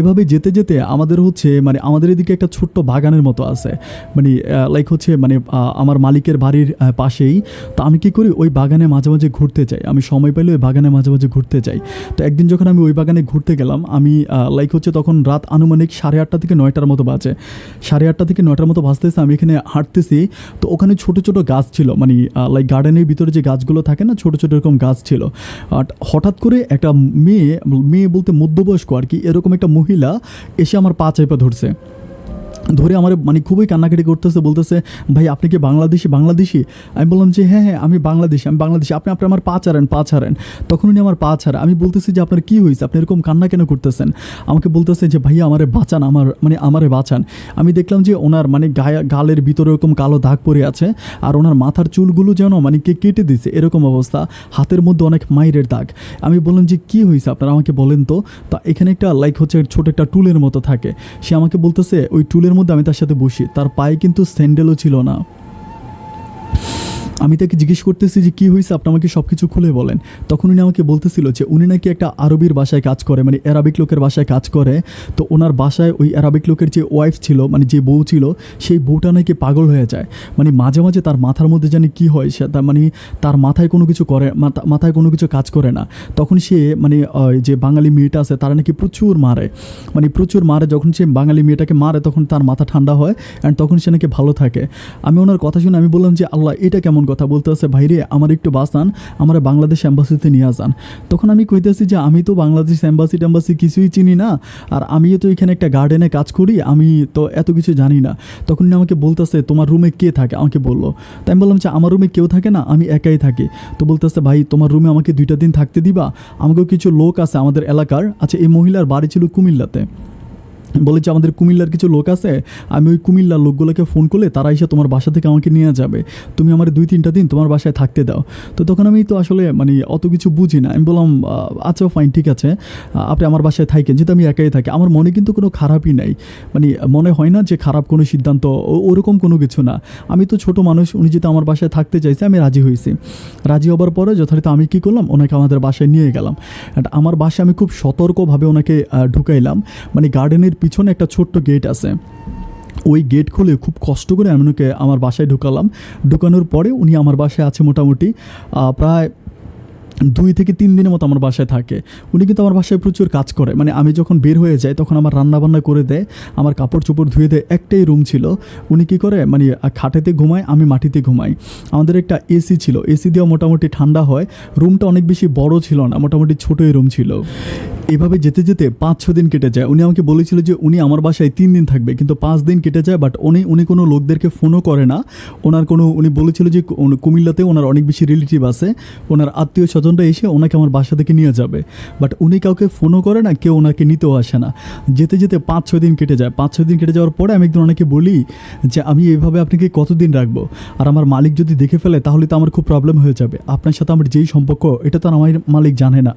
এভাবে যেতে যেতে আমাদের হচ্ছে মানে আমাদের এদিকে একটা ছোট্ট বাগানের মতো আছে, মানে লাইক হচ্ছে মানে আমার মালিকের বাড়ির পাশেই। তো আমি কী করি, ওই বাগানে মাঝে মাঝে ঘুরতে যাই। আমি সময় পাইলে ওই বাগানে মাঝে মাঝে ঘুরতে যাই। তো একদিন যখন আমি ওই বাগানে ঘুরতে গেলাম, আমি লাইক হচ্ছে তখন রাত আনুমানিক 8:30 থেকে 9টার মতো বাজে। 8:30 থেকে 9টার মতো বাজতেছে, আমি এখানে হাঁটতেছি। তো ওখানে ছোটো ছোটো গাছ ছিল, মানে লাইক গার্ডেনের ভিতরে যে গাছগুলো থাকে না, ছোটো ছোটো এরকম গাছ ছিল। হঠাৎ করে একটা মেয়ে বলতে মধ্যবয়স্ক আর কি, এরকম একটা মহিলা এসে আমার পা চেপে ধরছে। ধরে আমার মানে খুবই কান্নাকাটি করতেছে, বলতেছে ভাই আপনি কি বাংলাদেশি বাংলাদেশি? আমি বললাম যে হ্যাঁ হ্যাঁ আমি বাংলাদেশি, আপনি আপনি আমার পা ছাড়েন। তখন উনি আমার পা ছাড়ে। আমি বলতেছি যে আপনার কী হয়েছে, আপনি এরকম কান্না কেন করতেছেন? আমাকে বলতেছে যে ভাইয়া আমারে বাঁচান, আমারে বাঁচান। আমি দেখলাম যে ওনার মানে গালের ভিতরে এরকম কালো দাগ পড়ে আছে, আর ওনার মাথার চুলগুলো যেন মানে কে কেটে দিছে এরকম অবস্থা, হাতের মধ্যে অনেক মাইরের দাগ। আমি বললাম যে কী হয়েছে আপনার, আমাকে বলেন তো। তা এখানে একটা লাইক হচ্ছে ছোট একটা টুলের মতো থাকে, সে আমাকে বলতেছে ওই টুলের মধ্যে আমি তার সাথে বসি, তার পায়ে কিন্তু স্যান্ডেলও ছিল না। আমি তাকে জিজ্ঞেস করতেছি যে কী হয়েছে, আপনি আমাকে সব কিছু খুলে বলেন। তখন উনি আমাকে বলতেছিল যে উনি নাকি একটা আরবির বাসায় কাজ করে, মানে অ্যারাবিক লোকের বাসায় কাজ করে। তো ওনার বাসায় ওই অ্যারাবিক লোকের যে ওয়াইফ ছিল, মানে যে বউ ছিল, সেই বউটা নাকি পাগল হয়ে যায়। মানে মাঝে মাঝে তার মাথার মধ্যে জানি কী হয়, সে মানে তার মাথায় কোনো কিছু করে, মাথায় কোনো কিছু কাজ করে না। তখন সে মানে যে বাঙালি মেয়েটা আছে তারা নাকি প্রচুর মারে, মানে প্রচুর মারে। যখন সে বাঙালি মেয়েটাকে মারে তখন তার মাথা ঠান্ডা হয়, অ্যান্ড তখন সে নাকি ভালো থাকে। আমি ওনার কথা শুনে আমি বললাম যে আল্লাহ এটা কেমন কথা, বলতে আছে ভাইরে আমার একটু বাঁচান, আমার বাংলাদেশ অ্যাম্বাসিতে নিয়ে যান। তখন আমি কইতেছি যে আমি তো বাংলাদেশ অ্যাম্বাসি কিছুই চিনি না, আর আমিও তো এখানে একটা গার্ডেনে কাজ করি, আমি তো এত কিছু জানি না। তখন আমাকে বলতেছে তোমার রুমে কে থাকে, আমাকে বললো। তাই আমি বললাম যে আমার রুমে কেউ থাকে না, আমি একাই থাকি। তো বলতেছে ভাই তোমার রুমে আমাকে 2টা দিন থাকতে দিবা, আমাকেও কিছু লোক আছে আমাদের এলাকার। আচ্ছা এই মহিলার বাড়ি ছিল কুমিল্লাতে। বলেছে আমাদের কুমিল্লার কিছু লোক আছে, আমি ওই কুমিল্লার লোকগুলোকে ফোন করলে তারা এসে তোমার বাসা থেকে আমাকে নিয়ে যাবে, তুমি আমার 2-3টা দিন তোমার বাসায় থাকতে দাও। তো তখন আমি তো আসলে মানে অত কিছু বুঝি না, আমি বললাম আচ্ছা ফাইন ঠিক আছে, আপনি আমার বাসায় থাকেন, যেহেতু আমি একাই থাকি। আমার মনে কিন্তু কোনো খারাপই নাই, মানে মনে হয় না যে খারাপ কোনো সিদ্ধান্ত, ওরকম কোনো কিছু না। আমি তো ছোট মানুষ, উনি যেহেতু আমার বাসায় থাকতে চাইছে আমি রাজি হয়েছি। রাজি হবার পরে যথারীত আমি কী করলাম, ওনাকে আমাদের বাসায় নিয়ে গেলাম। আমার বাসায় আমি খুব সতর্কভাবে ওনাকে ঢুকাইলাম। মানে গার্ডেনের পিছনে একটা ছোট্ট গেট আছে, ওই গেট খুলে খুব কষ্ট করে আমি ওনাকে আমার বাসায় ঢুকালাম। ঢুকানোর পরে উনি আমার বাসায় আছে মোটামুটি প্রায় 2 থেকে 3 দিনের মতো আমার বাসায় থাকে। উনি কিন্তু আমার বাসায় প্রচুর কাজ করে, মানে আমি যখন বের হয়ে যাই তখন আমার রান্নাবান্না করে দেয়, আমার কাপড় চোপড় ধুয়ে দেয়। একটাই রুম ছিল, উনি কী করে মানে খাটেতে ঘুমায়, আমি মাটিতে ঘুমাই। আমাদের একটা এসি ছিল, এসি দিয়েও মোটামুটি ঠান্ডা হয়। রুমটা অনেক বেশি বড় ছিল না, মোটামুটি ছোটোই রুম ছিল। এভাবে যেতে যেতে 5-6 দিন কেটে যায়। উনি আমাকে বলেছিল যে উনি আমার বাসায় 3 দিন থাকবে, কিন্তু 5 দিন কেটে যায়। বাট উনি কোনো লোকদেরকে ফোনও করে না। উনি বলেছিল যে কুমিল্লাতে ওনার অনেক বেশি রিলেটিভ আছে, ওনার আত্মীয় স্বজনরা এসে ওনাকে আমার বাসা থেকে নিয়ে যাবে। বাট উনি কাউকে ফোনও করে না, কেউ ওনাকে নিতেও আসে না। যেতে যেতে 5-6 দিন কেটে যায়। 5-6 দিন কেটে যাওয়ার পরে আমি একদিন ওনাকে বলি যে আমি এইভাবে আপনাকে কতদিন রাখবো, আর আমার মালিক যদি দেখে ফেলে তাহলে তো আমার খুব প্রবলেম হয়ে যাবে। আপনার সাথে আমার যেই সম্পর্ক এটা তো আমার মালিক জানে না।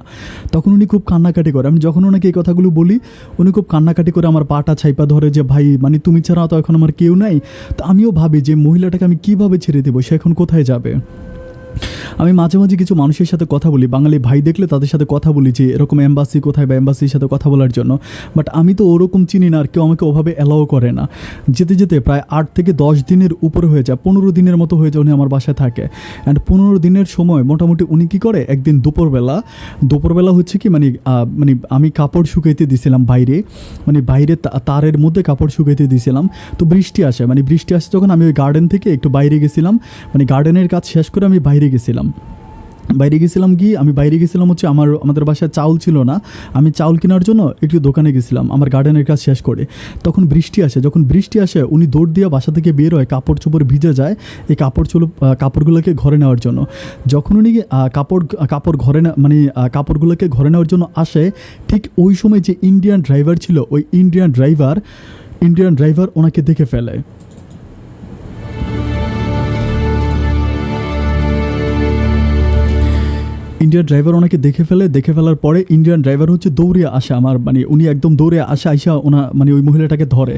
তখন উনি খুব কান্নাকাটি করে। আমি যখন ওনাকে এই কথাগুলো বলি উনি খুব কান্নাকাটি করে আমার পাটা ছাইপা ধরে যে ভাই মানে তুমি ছাড়া তো এখন আমার কেউ নাই। তো আমিও ভাবি যে মহিলাটাকে আমি কীভাবে ছেড়ে দেবো, সে এখন কোথায় যাবে। আমি মাঝে মাঝে কিছু মানুষের সাথে কথা বলি, বাঙালি ভাই দেখলে তাদের সাথে কথা বলি যে এরকম এম্বাসি কোথায় বা এম্বাসির সাথে কথা বলার জন্য। বাট আমি তো ওরকম চিনি না, আর কেউ আমাকে ওভাবে অ্যালাও করে না। যেতে যেতে প্রায় 8 থেকে 10 দিনের উপরে হয়ে যায়, 15 দিনের মতো হয়ে যায় উনি আমার বাসায় থাকে। অ্যান্ড 15 দিনের সময় মোটামুটি উনি কী করে, একদিন দুপুরবেলা হচ্ছে কি মানে আমি কাপড় শুকাইতে দিছিলাম বাইরে, মানে বাইরে তারের মধ্যে কাপড় শুকাইতে দিছিলাম। তো বৃষ্টি আসে যখন আমি ওই গার্ডেন থেকে একটু বাইরে গেছিলাম, মানে গার্ডেনের কাজ শেষ করে আমি বাইরে গেছিলাম হচ্ছে আমাদের বাসায় চাউল ছিল না, আমি চাউল কেনার জন্য একটু দোকানে গেছিলাম আমার গার্ডেনের কাজ শেষ করে। তখন যখন বৃষ্টি আসে উনি দৌড় দিয়ে বাসা থেকে বের হয়, কাপড় চোপড় ভিজে যায় এই কাপড়গুলোকে ঘরে নেওয়ার জন্য। যখন উনি কাপড়গুলোকে ঘরে নেওয়ার জন্য আসে, ঠিক ওই সময় যে ইন্ডিয়ান ড্রাইভার ছিল, ওই ইন্ডিয়ান ড্রাইভার ওনাকে দেখে ফেলে। ইন্ডিয়ান ড্রাইভার ওনাকে দেখে ফেলার পরে ইন্ডিয়ান ড্রাইভার হচ্ছে দৌড়ে আসে উনি একদম দৌড়ে আইসা ওই মহিলাটাকে ধরে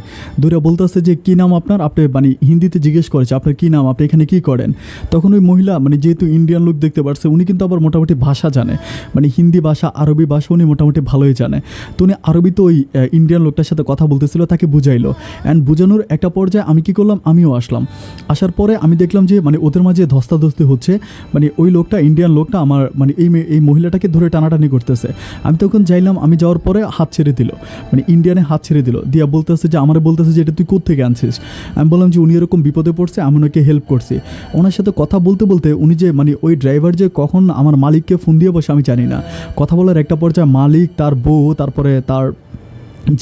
বলতেছে যে কী নাম আপনার, আপনি হিন্দিতে জিজ্ঞেস করেছে আপনার কী নাম, আপনি এখানে কী করেন। তখন ওই মহিলা যেহেতু ইন্ডিয়ান লোক দেখতে পারছে, উনি কিন্তু আবার মোটামুটি ভাষা জানে, হিন্দি ভাষা আরবি ভাষা উনি মোটামুটি ভালোই জানে। তো উনি আরবিতে ওই ইন্ডিয়ান লোকটার সাথে কথা বলতেছিল, তাকে বুঝাইলো। অ্যান্ড বুঝানোর একটা পর্যায়ে আমি কী করলাম, আমিও আসলাম। আসার পরে আমি দেখলাম যে ওদের মাঝে ধস্তাধস্তি হচ্ছে, ওই লোকটা ইন্ডিয়ান লোকটা আমার এই মহিলাটাকে ধরে টানাটানি করতেছে। আমি তখন যাইলাম, আমি যাওয়ার পরে হাত ছেড়ে দিল, ইন্ডিয়ানে হাত ছেড়ে দিল, দিয়া বলতেছে যে এটা তুই কোত্থেকে আনছিস। আমি বললাম যে উনি এরকম বিপদে পড়ছে, আমি ওনাকে হেল্প করছি। ওনার সাথে কথা বলতে বলতে উনি যে ওই ড্রাইভার যে কখন আমার মালিককে ফোন দিয়ে বসে আমি জানি না, কথা বলার একটা পর্যায়ে মালিক, তার বউ, তারপরে তার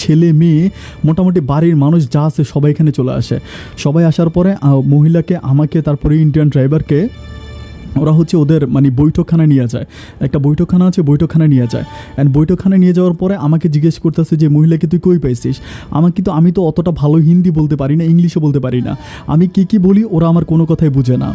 ছেলে মেয়ে মোটামুটি বাড়ির মানুষ যা আছে সবাই এখানে চলে আসে। সবাই আসার পরে মহিলাকে, আমাকে, তারপরে ইন্ডিয়ান ড্রাইভারকে ওরা হচ্ছে ওদের মানে বৈঠকখানায় নিয়ে যায়। একটা বৈঠকখানা আছে, বৈঠকখানায় নিয়ে যায়। অ্যান্ড বৈঠকখানায় নিয়ে যাওয়ার পরে আমাকে জিজ্ঞেস করতেছে যে মহিলাকে তুই কই পাইছিস। আমি তো অতটা ভালো হিন্দি বলতে পারি না, ইংলিশও বলতে পারি না। আমি কী বলি ওরা আমার কোনো কথাই বুঝে না।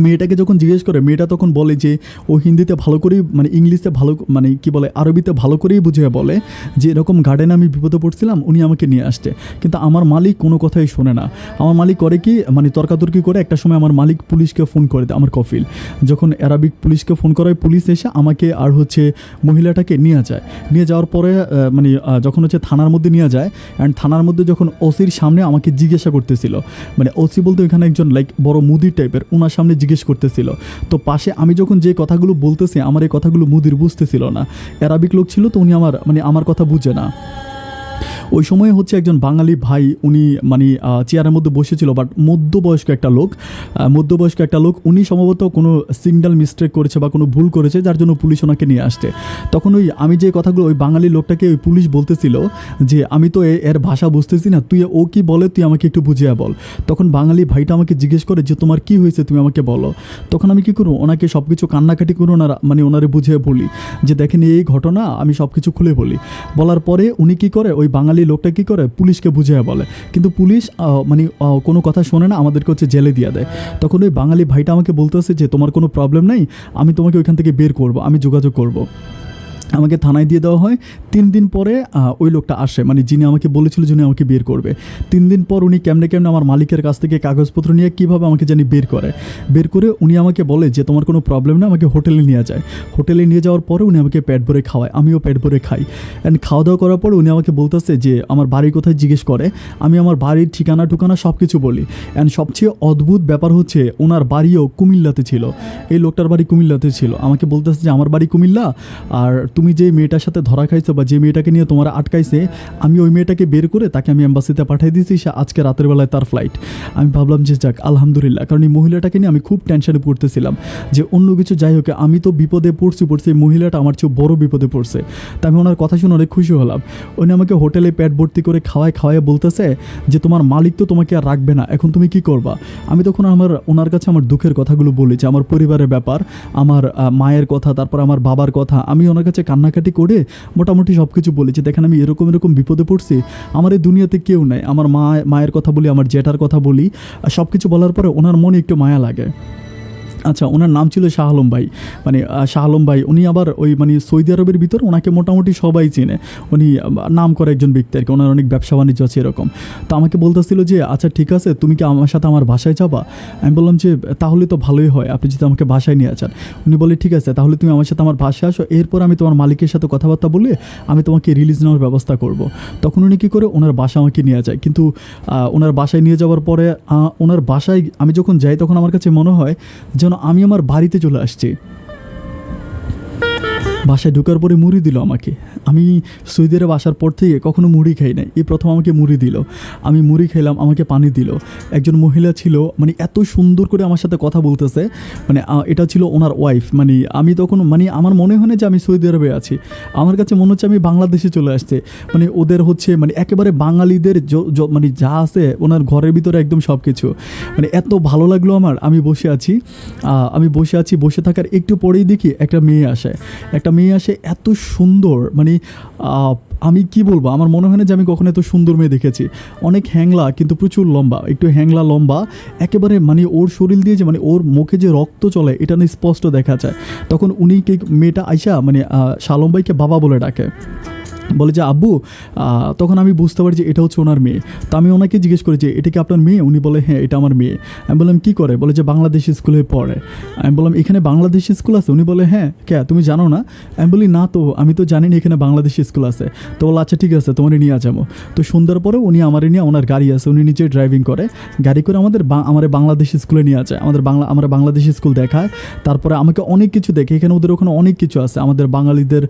মেয়েটাকে যখন জিজ্ঞেস করে, মেয়েটা তখন বলে যে ও হিন্দিতে ভালো করেই মানে ইংলিশে ভালো মানে কী বলে আরবিতে ভালো করেই বুঝিয়ে বলে যে এরকম গার্ডেনে আমি বিপদে পড়ছিলাম, উনি আমাকে নিয়ে আসছে। কিন্তু আমার মালিক কোনো কথাই শোনে না। আমার মালিক করে কি মানে তর্কাতর্কি করে একটা সময় আমার মালিক পুলিশকে ফোন করে দেয়। আমার কফিল যখন অ্যারাবিক পুলিশকে ফোন করায়, পুলিশ এসে আমাকে আর হচ্ছে মহিলাটাকে নিয়ে যায়। নিয়ে যাওয়ার পরে মানে যখন হচ্ছে থানার মধ্যে নিয়ে যায়, অ্যান্ড থানার মধ্যে যখন ওসির সামনে আমাকে জিজ্ঞাসা করতেছিল, মানে ওসি বলতে ওইখানে একজন লাইক বড় মুদির টাইপের, ওনার সামনে জিজ্ঞেস করতেছিল। তো পাশে আমি যখন যে কথাগুলো বলতেছি আমার এই কথাগুলো মুদির বুঝতেছিল না। অ্যারাবিক লোক ছিল, তো উনি আমার কথা বুঝে না। ওই সময় হচ্ছে একজন বাঙালি ভাই, উনি মানে চেয়ারের মধ্যে বসেছিল, বাট মধ্যবয়স্ক একটা লোক, উনি সম্ভবত কোনো সিগন্যাল মিস্টেক করেছে বা কোনো ভুল করেছে, যার জন্য পুলিশ ওনাকে নিয়ে আসছে। তখন আমি যে কথাগুলো ওই বাঙালি লোকটাকে ওই পুলিশ বলতেছিল যে আমি তো এর ভাষা বুঝতেছি না, তুই ও কি বলে তুই আমাকে একটু বুঝিয়ে বল। তখন বাঙালি ভাইটা আমাকে জিজ্ঞেস করে যে তোমার কি হয়েছে, তুমি আমাকে বলো। তখন আমি কী করবো, ওনাকে সব কিছু কান্নাকাটি করে মানে ওনারে বুঝিয়ে বলি যে দেখেন এই ঘটনা, আমি সব কিছু খুলে বলি। বলার পরে উনি কী করে, ওই বাঙালি লোকটা কী করে পুলিশকে বুঝিয়ে বলে, কিন্তু পুলিশ মানে কোনো কথা শোনে না, আমাদেরকে হচ্ছে জেলে দিয়ে দেয়। তখন ওই বাঙালি ভাইটা আমাকে বলতেছে যে তোমার কোনো প্রবলেম নেই, আমি তোমাকে ওইখান থেকে বের করবো, আমি যোগাযোগ করব। আমাকে থানায় দিয়ে দেওয়া হয়। 3 দিন পরে ওই লোকটা আসে, মানে যিনি আমাকে বলেছিল যিনি আমাকে বের করবে। 3 দিন পর উনি কেমনে আমার মালিকের কাছ থেকে কাগজপত্র নিয়ে কীভাবে আমাকে জানি বের করে উনি আমাকে বলে যে তোমার কোনো প্রবলেম না, আমাকে হোটেলে নিয়ে যায়। হোটেলে নিয়ে যাওয়ার পরে উনি আমাকে পেট ভরে খাওয়ায়, আমিও পেট ভরে খাই। অ্যান্ড খাওয়া দাওয়া করার পর উনি আমাকে বলতেছে যে আমার বাড়ি কোথায় জিজ্ঞেস করে, আমি আমার বাড়ির ঠিকানা সব কিছু বলি। অ্যান্ড সবচেয়ে অদ্ভুত ব্যাপার হচ্ছে ওনার বাড়িও কুমিল্লাতে ছিল, এই লোকটার বাড়ি কুমিল্লাতে ছিল। আমাকে বলতেছে যে আমার বাড়ি কুমিল্লা, আর তুমি যে মেয়েটার সাথে ধরা খাইছো বা যে মেয়েটাকে নিয়ে তোমার আটকাইছে, আমি ওই মেয়েটাকে বের করে তাকে আমি এম্বাসিতে পাঠিয়ে দিয়েছি, সে আজকে রাতের বেলায় তার ফ্লাইট। আমি ভাবলাম যে যাক আলহামদুলিল্লাহ, কারণ এই মহিলাটাকে নিয়ে আমি খুব টেনশনে পড়তেছিলাম যে অন্য কিছু যাই হোক, আমি তো বিপদে পড়ছি, এই মহিলাটা আমার চেয়ে বড় বিপদে পড়ছে। তা আমি ওনার কথা শুনে অনেক খুশি হলাম। উনি আমাকে হোটেলে পেট ভর্তি করে খাওয়ায় বলতেছে যে তোমার মালিক তো তোমাকে আর রাখবে না, এখন তুমি কি করবা। আমি তখন ওনার কাছে আমার দুঃখের কথাগুলো বলি, যে আমার পরিবারের ব্যাপার, আমার মায়ের কথা, তারপর আমার বাবার কথা। আমি ওনার কাছে কান্নাকাটি করে মোটামুটি সব কিছু বলি যে দেখেন আমি এরকম বিপদে পড়ছি, আমার এই দুনিয়াতে কেউ নাই। আমার মায়ের কথা বলি, আমার জেঠার কথা বলি, সব কিছু বলার পরে ওনার মনে একটু মায়া লাগে। আচ্ছা, ওনার নাম ছিল শাহ আলম ভাই, মানে শাহ আলম ভাই। উনি আবার ওই মানে সৌদি আরবের ভিতর ওনাকে মোটামুটি সবাই চেনে, উনি নাম করা একজন ব্যক্তি আর কি, ওনার অনেক ব্যবসা বাণিজ্য আছে এরকম। তো আমাকে বলতেছিল যে আচ্ছা ঠিক আছে, তুমি কি আমার সাথে আমার বাসায় যাবা। আমি বললাম যে তাহলে তো ভালোই হয়, আপনি যদি আমাকে বাসায় নিয়ে আসেন। উনি বলে ঠিক আছে, তাহলে তুমি আমার সাথে আমার বাসায় আসো, এরপর আমি তোমার মালিকের সাথে কথাবার্তা বলে আমি তোমাকে রিলিজ নেওয়ার ব্যবস্থা করব। তখন উনি কী করে ওনার বাসা আমাকে নিয়ে যায়। কিন্তু ওনার বাসায় নিয়ে যাওয়ার পরে ওনার বাসায় আমি যখন যাই তখন আমার কাছে মনে হয় যেন আমি আমার বাড়িতে চলে আসছি। বাসায় ঢোকার পরে মুড়ি দিল আমাকে। আমি সৌদি আরব আসার পর থেকে কখনো মুড়ি খাই নাই, এই প্রথম আমাকে মুড়ি দিল। আমি মুড়ি খেলাম, আমাকে পানি দিল। একজন মহিলা ছিল, মানে এত সুন্দর করে আমার সাথে কথা বলতেছে, মানে এটা ছিল ওনার ওয়াইফ। মানে আমি তখন মানে আমার মনে হয় না যে আমি সৌদি আরবে আছি, আমার কাছে মনে হচ্ছে আমি বাংলাদেশে চলে আসছে। মানে ওদের হচ্ছে মানে একেবারে বাঙালিদের মানে যা আছে ওনার ঘরের ভিতরে একদম সব কিছু, মানে এত ভালো লাগলো আমার। আমি বসে আছি, বসে থাকার একটু পরেই দেখি একটা মেয়ে আসে, এত সুন্দর, মানে আমি কি বলবো, আমার মনে হয় না যে আমি কখনো এত সুন্দর মেয়ে দেখেছি। অনেক হ্যাংলা, কিন্তু প্রচুর লম্বা, একটু হ্যাংলা লম্বা একেবারে, মানে ওর শরীর দিয়ে যে মানে ওর মুখে যে রক্ত চলে এটা না স্পষ্ট দেখা যায়। তখন মেয়েটা আইসা মানে শালম ভাইকে বাবা বলে ডাকে, বলে যে আব্বু। তখন আমি বুঝতে পারি যে এটা হচ্ছে ওনার মেয়ে। তো আমি ওনাকে জিজ্ঞেস করি যে এটা কি আপনার মেয়ে। উনি বলে হ্যাঁ এটা আমার মেয়ে। আমি বললাম কী করে, বলে যে বাংলাদেশি স্কুলে পড়ে। আমি বললাম এখানে বাংলাদেশি স্কুল আছে। উনি বলে হ্যাঁ, কে তুমি জানো না। আমি বলি না তো, আমি তো জানি না এখানে বাংলাদেশি স্কুল আছে। তো বলো আচ্ছা ঠিক আছে, তোমার নিয়ে যাবো। তো সন্ধ্যার পরে উনি আমার নিয়ে, ওনার গাড়ি আছে, উনি নিজে ড্রাইভিং করে, গাড়ি করে আমার বাংলাদেশি স্কুলে নিয়ে যায়। আমার বাংলাদেশি স্কুল দেখায়, তারপরে আমাকে অনেক কিছু দেখে, এখানে ওদের ওখানে অনেক কিছু আছে, আমাদের বাঙালিদের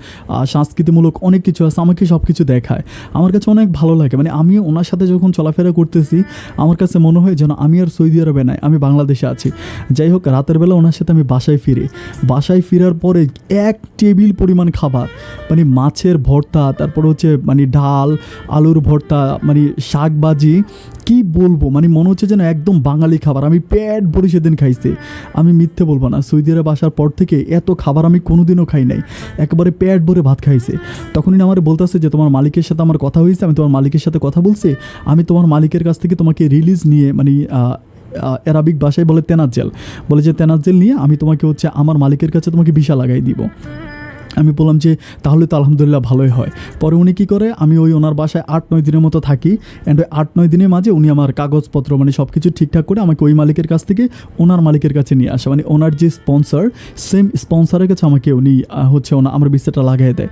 সংস্কৃতিমূলক অনেক কিছু আছে। আমাকে সব কিছু দেখায়, আমার কাছে অনেক ভালো লাগে। মানে আমি ওনার সাথে যখন চলাফেরা করতেছি আমার কাছে মনে হয় যেন আমি আর সৌদি আরবে নাই, আমি বাংলাদেশে আছি। যাই হোক, রাতের বেলা ওনার সাথে আমি বাসায় ফিরি। বাসায় ফেরার পরে এক টেবিল পরিমাণ খাবার, মানে মাছের ভর্তা, তারপর হচ্ছে মানে ডাল, আলুর ভর্তা, মানে শাক ভাজি, কী বলবো, মানে মনে হচ্ছে যেন একদম বাঙালি খাবার। আমি পেট ভরে সেদিন খাইছি, আমি মিথ্যে বলবো না। সৌদি আরব আসার পর থেকে এত খাবার আমি কোনোদিনও খাই নাই, একেবারে পেট ভরে ভাত খাইছে। তখনই আমার বলতেছে যে তোমার মালিকের সাথে আমার কথা হয়েছে, আমি তোমার মালিকের সাথে কথা বলছি, আমি তোমার মালিকের কাছ থেকে তোমাকে রিলিজ নিয়ে, মানে অ্যারাবিক ভাষায় বলে তেনাজ্জেল, বলে যে তেনাজ্জেল নিয়ে আমি তোমাকে হচ্ছে আমার মালিকের কাছে তোমাকে ভিসা লাগাই দিব। আমি বললাম যে তাহলে তো আলহামদুলিল্লাহ ভালোই হয়। পরে উনি কী করে, আমি ওই ওনার বাসায় 8-9 দিনের মতো থাকি, অ্যান্ড ওই 8-9 দিনের মাঝে উনি আমার কাগজপত্র মানে সব কিছু ঠিকঠাক করে আমাকে ওই মালিকের কাছ থেকে ওনার মালিকের কাছে নিয়ে আসে। মানে ওনার যে স্পন্সর, সেম স্পন্সরের কাছে আমাকে উনি হচ্ছে আমার ভিসাটা লাগাই দেয়।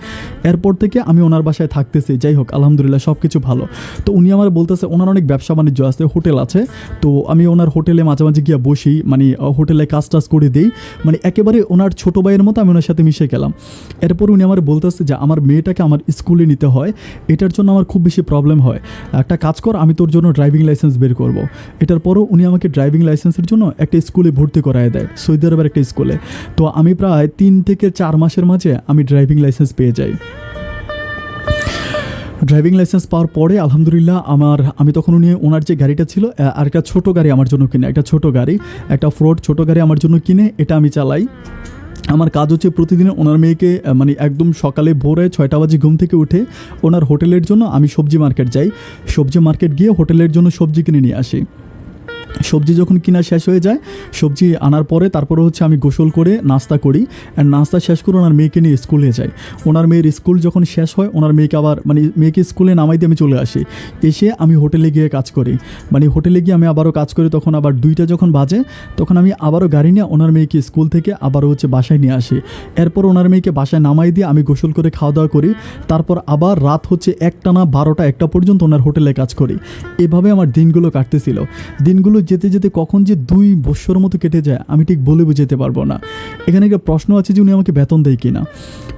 এরপর থেকে আমি ওনার বাসায় থাকতেছি। যাই হোক, আলহামদুলিল্লাহ সব কিছু ভালো। তো উনি আমার বলতেছে ওনার অনেক ব্যবসা বাণিজ্য আছে, হোটেল আছে, তো আমি ওনার হোটেলে মাঝে মাঝে গিয়ে বসি, মানে হোটেলে কাজ টাজ করে দিই, মানে একেবারে ওনার ছোটো ভাইয়ের মতো আমি ওনার সাথে মিশে গেলাম। এরপর উনি আমার বলতেছে যে আমার মেয়েটাকে আমার স্কুলে নিতে হয়, এটার জন্য আমার খুব বেশি প্রবলেম হয়, একটা কাজ কর, আমি তোর জন্য ড্রাইভিং লাইসেন্স বের করব। এটার পরও উনি আমাকে ড্রাইভিং লাইসেন্সের জন্য একটা স্কুলে ভর্তি করায় দেয়, সৌদি আরবের একটা স্কুলে। তো আমি প্রায় 3 থেকে 4 মাসের মাঝে আমি ড্রাইভিং লাইসেন্স পেয়ে যাই। ড্রাইভিং লাইসেন্স পাওয়ার পরে আলহামদুলিল্লাহ আমি তখন ওনার যে গাড়িটা ছিল, আর একটা ছোটো গাড়ি আমার জন্য কিনে, একটা ছোটো গাড়ি, একটা ফোর্ড ছোটো গাড়ি আমার জন্য কিনে এটা আমি চালাই। আমার কাজ হচ্ছে প্রতিদিন ওনার মেয়েকে, মানে একদম সকালে ভোরে 6টা বাজে ঘুম থেকে উঠে ওনার হোটেলের জন্য আমি সবজি মার্কেট যাই, সবজি মার্কেট গিয়ে হোটেলের জন্য সবজি কিনে নিয়ে আসি। সবজি যখন কিনা শেষ হয়ে যায়, সবজি আনার পরে তারপরে হচ্ছে আমি গোসল করে নাস্তা করি, অ্যান্ড নাস্তা শেষ করে ওনার মেয়েকে নিয়ে স্কুলে যাই। ওনার মেয়ের স্কুল যখন শেষ হয়, ওনার মেয়েকে আবার মানে মেয়েকে স্কুলে নামাই দিয়ে আমি চলে আসি। এসে আমি হোটেলে গিয়ে কাজ করি, মানে হোটেলে গিয়ে আমি আবারও কাজ করি। তখন আবার 2টা যখন বাজে, তখন আমি আবারও গাড়ি নিয়ে ওনার মেয়েকে স্কুল থেকে আবারও হচ্ছে বাসায় নিয়ে আসি। এরপর ওনার মেয়েকে বাসায় নামাই দিয়ে আমি গোসল করে খাওয়া দাওয়া করি। তারপর আবার রাত হচ্ছে 1টা 1 পর্যন্ত ওনার হোটেলে কাজ করি। এভাবে আমার দিনগুলো কাটতেছিল। দিনগুলো যেতে যেতে কখন যে 2 বছর মতো কেটে যায় আমি ঠিক বলে বুঝাতে পারবো না। এখানে একটা প্রশ্ন আছে যে উনি আমাকে বেতন দেয় কিনা।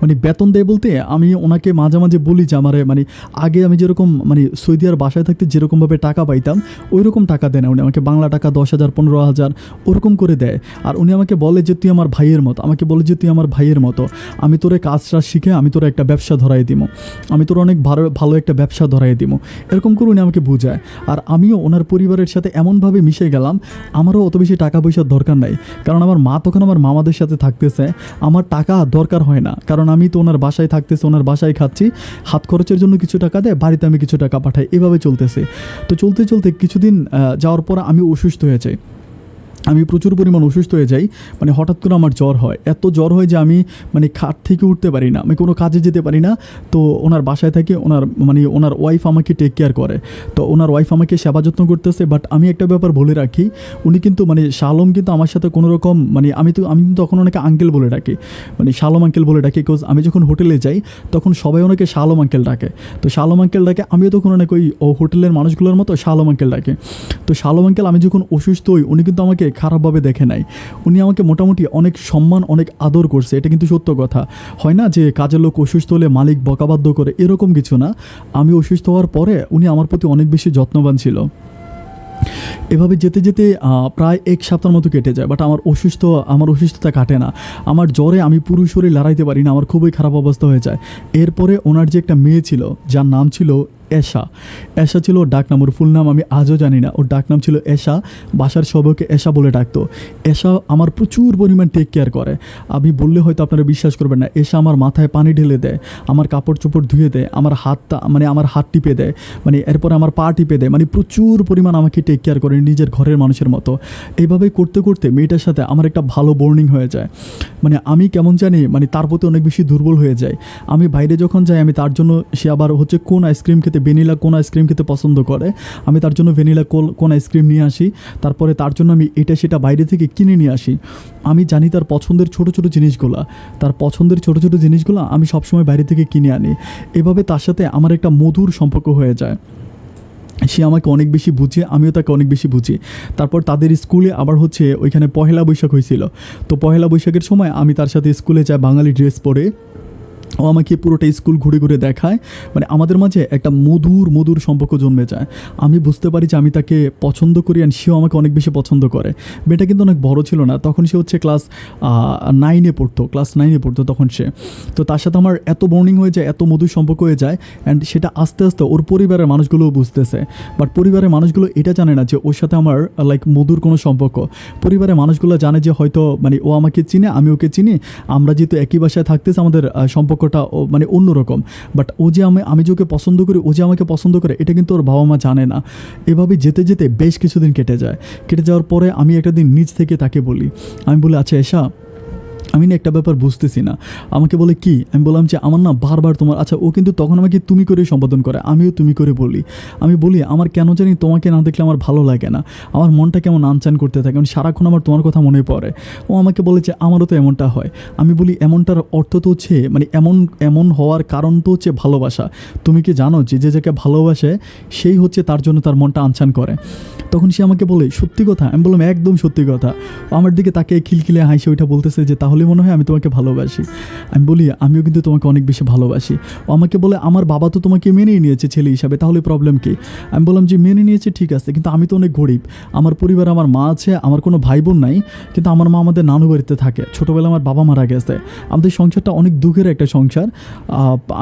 মানে বেতন দেয় বলতে আমি ওনাকে মাঝে মাঝে বলি যে আমার মানে আগে আমি যেরকম মানে সৌদি আর বাসায় থাকতে যেরকমভাবে টাকা পাইতাম ওই রকম টাকা দেয় না। উনি আমাকে বাংলা টাকা 10,000 15,000 ওরকম করে দেয়। আর উনি আমাকে বলে যে তুই আমার ভাইয়ের মতো, আমাকে বলে যে তুই আমার ভাইয়ের মতো, আমি তোরে কাজটা শিখে আমি তোর একটা ব্যবসা ধরাই দিব, আমি তোর অনেক ভালো একটা ব্যবসা ধরাই দিব, এরকম করে উনি আমাকে বোঝায়। আর আমিও ওনার পরিবারের সাথে এমনভাবে মিশে গেলাম, আমারও অত বেশি টাকা পয়সার দরকার নাই, কারণ আমার মা তখন আমার মামাদের সাথে থাকতেছে, আমার টাকা দরকার হয় না, কারণ আমি তো ওনার বাসায় থাকতেছি, ওনার বাসায় খাচ্ছি, হাত খরচের জন্য কিছু টাকা দেয়, বাড়িতে আমি কিছু টাকা পাঠাই, এভাবে চলতেছে। তো চলতে চলতে কিছুদিন যাওয়ার পর আমি অসুস্থ হয়ে যাই, আমি প্রচুর পরিমাণ অসুস্থ হয়ে যাই। মানে হঠাৎ করে আমার জ্বর হয়, এত জ্বর হয় যে আমি মানে খাট থেকে উঠতে পারি না, আমি কোনো কাজে যেতে পারি না। তো ওনার বাসায় থেকে ওনার ওয়াইফ আমাকে টেক কেয়ার করে, তো ওনার ওয়াইফ আমাকে সেবা যত্ন করতেছে। বাট আমি একটা ব্যাপার বলে রাখি, উনি কিন্তু মানে শালম কিন্তু আমার সাথে কোনো রকম মানে আমি কিন্তু তখন ওনাকে আঙ্কেল বলে ডাকি, মানে শালম আঙ্কেল বলে ডাকি, বিকজ আমি যখন হোটেলে যাই তখন সবাই ওনাকে শালম আঙ্কেল ডাকে। তো শালম আঙ্কেল ডাকে, আমিও তখন অনেক ওই হোটেলের মানুষগুলোর মতো শালম আঙ্কেল ডাকে। তো শালম আঙ্কেল আমি যখন অসুস্থ হই উনি কিন্তু আমাকে খারাপভাবে দেখে নাই, উনি আমাকে মোটামুটি অনেক সম্মান অনেক আদর করছে। এটা কিন্তু সত্য কথা, হয় না যে কাজের লোক অসুস্থ হলে মালিক বকাবাদ্য করে, এরকম কিছু না। আমি অসুস্থ হওয়ার পরে উনি আমার প্রতি অনেক বেশি যত্নবান ছিল। এভাবে যেতে যেতে প্রায় 1 সপ্তাহের মতো কেটে যায়। বাট আমার অসুস্থতা কাটে না, আমার জ্বরে আমি পুরো শরীর লড়াইতে পারি না, আমার খুবই খারাপ অবস্থা হয়ে যায়। এরপরে ওনার যে একটা মেয়ে ছিল যার নাম ছিল এশা ছিল ওর ডাক নাম, ওর ফুল নাম আমি আজও জানি না, ওর ডাক নাম ছিল এশা, বাসার সবাইকে এশা বলে ডাকতো। এশা আমার প্রচুর পরিমাণ টেক কেয়ার করে, আমি বললে হয়তো আপনারা বিশ্বাস করবেন না। এশা আমার মাথায় পানি ঢেলে দেয়, আমার কাপড় চোপড় ধুয়ে দেয়, আমার হাত টিপে দেয়, মানে এরপরে আমার পা টিপে দেয়, মানে প্রচুর পরিমাণ আমাকে টেক কেয়ার করে নিজের ঘরের মানুষের মতো। এইভাবেই করতে করতে মেয়েটার সাথে আমার একটা ভালো বর্নিং হয়ে যায়। মানে আমি কেমন জানি মানে তার প্রতি অনেক বেশি দুর্বল হয়ে যায়। আমি বাইরে যখন যাই আমি তার জন্য, সে আবার হচ্ছে কোন আইসক্রিম খেতে, ভ্যানিলা কোন আইসক্রিম খেতে পছন্দ করে, আমি তার জন্য ভ্যানিলা কোন আইসক্রিম নিয়ে আসি, তারপরে তার জন্য আমি এটা সেটা বাইরে থেকে কিনে নিয়ে আসি। আমি জানি তার পছন্দের ছোট ছোট জিনিসগুলো আমি সবসময় বাইরে থেকে কিনে আনি। এভাবে তার সাথে আমার একটা মধুর সম্পর্ক হয়ে যায়। সে আমাকে অনেক বেশি বুঝে, আমিও তাকে অনেক বেশি বুঝি। তারপর তাদের স্কুলে আবার হচ্ছে ওইখানে পহেলা বৈশাখ হয়েছিল, তো পহেলা বৈশাখের সময় আমি তার সাথে স্কুলে যাই বাঙালি ড্রেস পরে। ও আমাকে পুরোটা স্কুল ঘুরে ঘুরে দেখায়, মানে আমাদের মাঝে একটা মধুর মধুর সম্পর্ক জন্মে যায়। আমি বুঝতে পারি যে আমি তাকে পছন্দ করি অ্যান্ড সেও আমাকে অনেক বেশি পছন্দ করে। মেয়েটা কিন্তু অনেক বড় ছিল না, তখন সে হচ্ছে ক্লাস 9-এ পড়তো, তখন সে। তো তার সাথে আমার এত বর্নিং হয়ে যায়, এত মধুর সম্পর্ক হয়ে যায়, অ্যান্ড সেটা আস্তে আস্তে ওর পরিবারের মানুষগুলোও বুঝতেছে। বাট পরিবারের মানুষগুলো এটা জানে না যে ওর সাথে আমার লাইক মধুর কোনো সম্পর্ক। পরিবারের মানুষগুলো জানে যে হয়তো মানে ও আমাকে চিনে, আমি ওকে চিনি, আমরা যেহেতু একই বাসায় থাকতেছি আমাদের সম্পর্কটা মানে অন্যরকম। বাট ও যে আমি যে ওকে পছন্দ করি, ও যে আমাকে পছন্দ করে, এটা কিন্তু ওর বাবা মা জানে না। এভাবে যেতে যেতে বেশ কিছুদিন কেটে যায়। কেটে যাওয়ার পরে আমি একটা দিন নিজ থেকে তাকে বলি, আমি বলি, আচ্ছা এশা, আমি না একটা ব্যাপার বুঝতেছি না। আমাকে বলে কি? আমি বললাম যে আমার না বারবার তোমার, আচ্ছা ও কিন্তু তখন আমাকে তুমি করে সম্বোধন করে, আমিও তুমি করে বলি। আমি বলি আমার কেন জানি তোমাকে না দেখলে আমার ভালো লাগে না, আমার মনটা কেমন আনচান করতে থাকে, মানে সারাক্ষণ আমার তোমার কথা মনে পড়ে। ও আমাকে বলে যে আমারও তো এমনটা হয়। আমি বলি এমনটার অর্থ তো হচ্ছে মানে এমন হওয়ার কারণ তো হচ্ছে ভালোবাসা। তুমি কি জানো যে যে যাকে ভালোবাসে সেই হচ্ছে তার জন্য তার মনটা আনচান করে। তখন সে আমাকে বলে সত্যি কথা? আমি বললাম একদম সত্যি কথা। আমার দিকে তাকে খিলখিলে হাসি ওইটা বলতেছে যে তাহলে মনে হয় আমি তোমাকে ভালোবাসি। আমি বলি আমিও কিন্তু তোমাকে অনেক বেশি ভালোবাসি। ও আমাকে বলে আমার বাবা তো তোমাকে মেনেই নিয়েছে ছেলে হিসাবে, তাহলে প্রবলেম কি? আমি বললাম যে মেনে নিয়েছে ঠিক আছে, কিন্তু আমি তো অনেক গরিব। আমার পরিবারে আমার মা আছে, আমার কোনো ভাই বোন নাই, কিন্তু আমার মা আমাদের নানু বাড়িতে থাকে। ছোটোবেলায় আমার বাবা মারা গেছে। আমাদের সংসারটা অনেক দুঃখের একটা সংসার।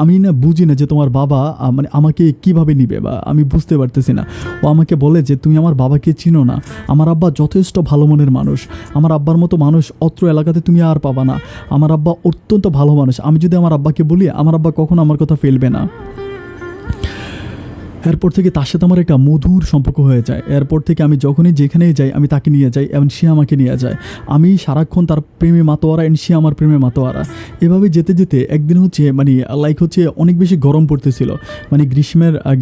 আমি না বুঝি না যে তোমার বাবা মানে আমাকে কীভাবে নিবে, বা আমি বুঝতে পারতেছি না। ও আমাকে বলে যে তুমি আমার বাবাকে চিনো না, আমার আব্বা যথেষ্ট ভালো মনের মানুষ, আমার আব্বার মতো মানুষ অত্র এলাকাতে তুমি আর পাবা না, আমার আব্বা অত্যন্ত ভালো মানুষ। আমি যদি আমার আব্বাকে বলি, আমার আব্বা কখনো আমার কথা ফেলবে না। এরপর থেকে তার সাথে আমার একটা মধুর সম্পর্ক হয়ে যায়। এরপর থেকে আমি যখনই যেখানেই যাই আমি তাকে নিয়ে যাই এবং সে আমাকে নিয়ে যায়। আমি সারাক্ষণ তার প্রেমে মাতোয়ারা অ্যান্ড সে আমার প্রেমে মাতোয়ারা। এভাবে যেতে যেতে একদিন হচ্ছে মানে লাইক হচ্ছে অনেক বেশি গরম পড়তেছিল, মানে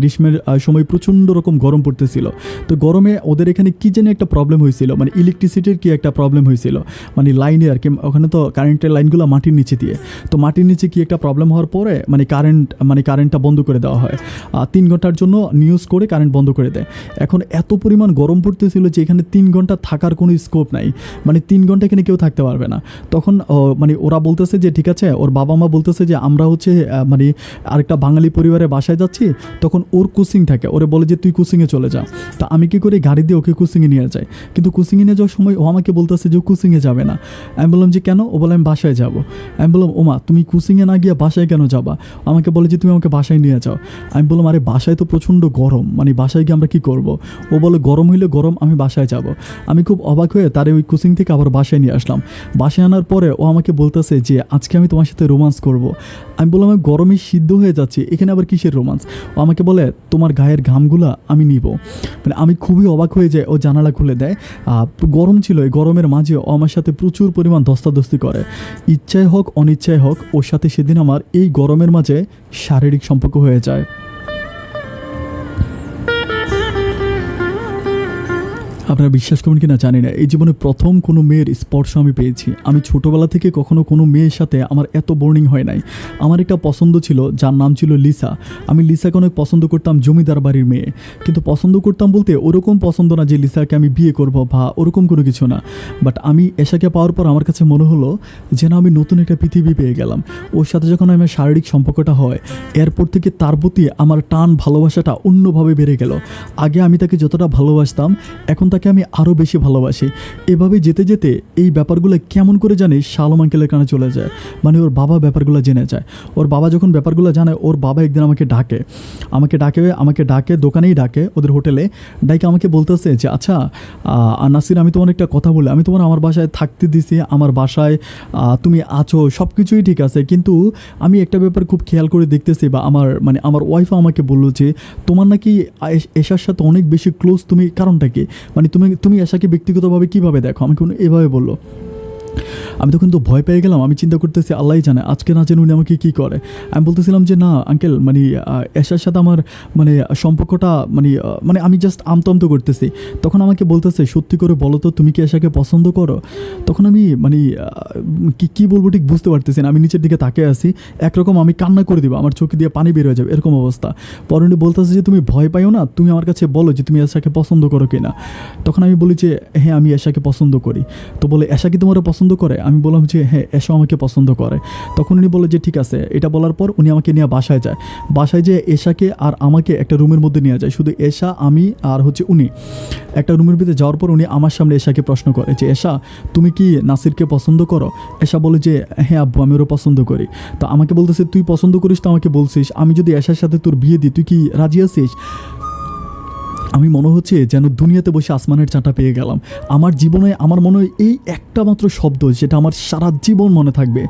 গ্রীষ্মের সময় প্রচণ্ড রকম গরম পড়তেছিল। তো গরমে ওদের এখানে কী যেন একটা প্রবলেম হয়েছিল, মানে ইলেকট্রিসিটির কি একটা প্রবলেম হয়েছিল, মানে লাইনে আর কি। ওখানে তো কারেন্টের লাইনগুলো মাটির নিচে দিয়ে, তো মাটির নিচে কি একটা প্রবলেম হওয়ার পরে মানে কারেন্টটা বন্ধ করে দেওয়া হয়। 3 ঘন্টার জন্য নিউজ করে কারেন্ট বন্ধ করে দেয়। এখন এত পরিমাণ গরম পড়তেছিল যে এখানে 3 ঘন্টা থাকার কোনো স্কোপ নাই, মানে 3 ঘন্টা এখানে কেউ থাকতে পারবে না। তখন মানে ওরা বলতেছে যে ঠিক আছে, ওর বাবা মা বলতেছে যে আমরা হচ্ছে মানে আরেকটা বাঙালি পরিবারের বাসায় যাচ্ছি। তখন ওর কোচিং থাকে, ওরে বলে যে তুই কোচিংয়ে চলে যা। তা আমি কী করি, গাড়ি দিয়ে ওকে কোচিংয়ে নিয়ে যাই। কিন্তু কোচিংয়ে নিয়ে যাওয়ার সময় ও আমাকে বলতেছে যে ও কোচিংয়ে যাবে না। আমি বললাম যে কেন? ও বলে আমি বাসায় যাব। আমি বললাম ওমা তুমি কোচিংয়ে না গিয়ে বাসায় কেন যাবা? আমাকে বলে যে তুমি আমাকে বাসায় নিয়ে যাও। আমি বললাম আরে বাসায় তো প্রচণ্ড গরম, মানে বাসায় গিয়ে আমরা কী করব? ও বলে গরম হইলে গরম, আমি বাসায় যাব। আমি খুব অবাক হয়ে তারে ওই কোচিং থেকে আবার বাসায় নিয়ে আসলাম। বাসায় আনার পরে ও আমাকে বলতেছে যে আজকে আমি তোমার সাথে রোমান্স করব। আমি বললাম আমি গরমে সিদ্ধ হয়ে যাচ্ছি, এখানে আবার কিসের রোমান্স? ও আমাকে বলে তোমার গায়ের ঘামগুলা আমি নিব। মানে আমি খুবই অবাক হয়ে যাই। ও জানালা খুলে দেয়। গরম ছিল, এই গরমের মাঝে ও আমার সাথে প্রচুর পরিমাণ ধস্তাধস্তি করে। ইচ্ছায় হোক অনিচ্ছায় হোক ওর সাথে সেদিন আমার এই গরমের মাঝে শারীরিক সম্পর্ক হয়ে যায়। আপনারা বিশ্বাস করবেন কিনা জানি না, এই জীবনে প্রথম কোনো মেয়ের স্পর্শ আমি পেয়েছি। আমি ছোটোবেলা থেকে কখনো কোনো মেয়ের সাথে আমার এত বোর্ডিং হয় নাই। আমার একটা পছন্দ ছিল যার নাম ছিল লিসা। আমি লিসাকে অনেক পছন্দ করতাম, জমিদার বাড়ির মেয়ে। কিন্তু পছন্দ করতাম বলতে ওরকম পছন্দ না যে লিসাকে আমি বিয়ে করব বা ওরকম কোনো কিছু না। বাট আমি এশাকে পাওয়ার পর আমার কাছে মনে হলো যেন আমি নতুন একটা পৃথিবী পেয়ে গেলাম। ওর সাথে যখন আমার শারীরিক সম্পর্কটা হয়, এরপর থেকে তার প্রতি আমার টান ভালোবাসাটা অন্যভাবে বেড়ে গেল। আগে আমি তাকে যতটা ভালোবাসতাম, এখন তাকে আমি আরও বেশি ভালোবাসি। এভাবে যেতে যেতে এই ব্যাপারগুলো কেমন করে জানি শালম আঙ্কেলের কানে চলে যায়, মানে ওর বাবা ব্যাপারগুলো জেনে যায়। ওর বাবা যখন ব্যাপারগুলো জানে, ওর বাবা একদিন আমাকে ডাকে দোকানেই ডাকে, ওদের হোটেলে ডাকে আমাকে বলতেছে যে আচ্ছা নাসির, আমি তোমার একটা কথা বলি, আমি তোমার আমার বাসায় থাকতে দিছি, আমার বাসায় তুমি আছো, সব কিছুই ঠিক আছে, কিন্তু আমি একটা ব্যাপার খুব খেয়াল করে দেখতেছি, বা আমার ওয়াইফও আমাকে বললো যে তোমার নাকি এশার সাথে অনেক বেশি ক্লোজ, তুমি কারণটা কি, মানে তুমি এশাকে ব্যক্তিগতভাবে কীভাবে দেখো? আমাকে এভাবে বললো। আমি তখন তো ভয় পেয়ে গেলাম। আমি চিন্তা করতেছি আল্লাহই জানে আজকে না জেনে উনি আমাকে কী করে। আমি বলতেছিলাম যে না আঙ্কেল, মানে এশার সাথে আমার মানে সম্পর্কটা মানে আমি জাস্ট আমতো করতেছি। তখন আমাকে বলতেছে সত্যি করে বলো তো তুমি কি এশাকে পছন্দ করো? তখন আমি কী বলবো ঠিক বুঝতে পারতেছি না। আমি নিচের দিকে তাকিয়ে আছি, একরকম আমি কান্না করে দিব, আমার চোখে দিয়ে পানি বের হয়ে যাবে, এরকম অবস্থা। পরে উনি বলতেছে যে তুমি ভয় পাইও না, তুমি আমার কাছে বলো যে তুমি এশাকে পছন্দ করো কি না। তখন আমি বলি যে হ্যাঁ আমি এশাকে পছন্দ করি। তো বলে এশা কি তোমার পছন্দ করে? আমি বললাম যে হ্যাঁ এশা আমাকে পছন্দ করে। তখন উনি বলে যে ঠিক আছে। এটা বলার পর উনি আমাকে নিয়ে বাসায় যায়। বাসায় যেয়ে এশাকে আর আমাকে একটা রুমের মধ্যে নিয়ে যায়, শুধু এশা, আমি আর হচ্ছে উনি। একটা রুমের ভিতরে যাওয়ার পর উনি আমার সামনে এশাকে প্রশ্ন করে যে এশা তুমি কি নাসিরকে পছন্দ করো? এশা বলে যে হ্যাঁ আব্বু আমি ওরা পছন্দ করি। তো আমাকে বলতেছে তুই পছন্দ করিস তো আমাকে বলছিস, আমি যদি এশার সাথে তোর বিয়ে দিই তুই কি রাজি আছিস? আমি মনে হচ্ছে যেন দুনিয়াতে বসে আসমানের চাঁটা পেয়ে গেলাম। আমার জীবনে আমার মনে হয় এই একটা মাত্র শব্দ যেটা আমার সারা জীবন মনে থাকবে,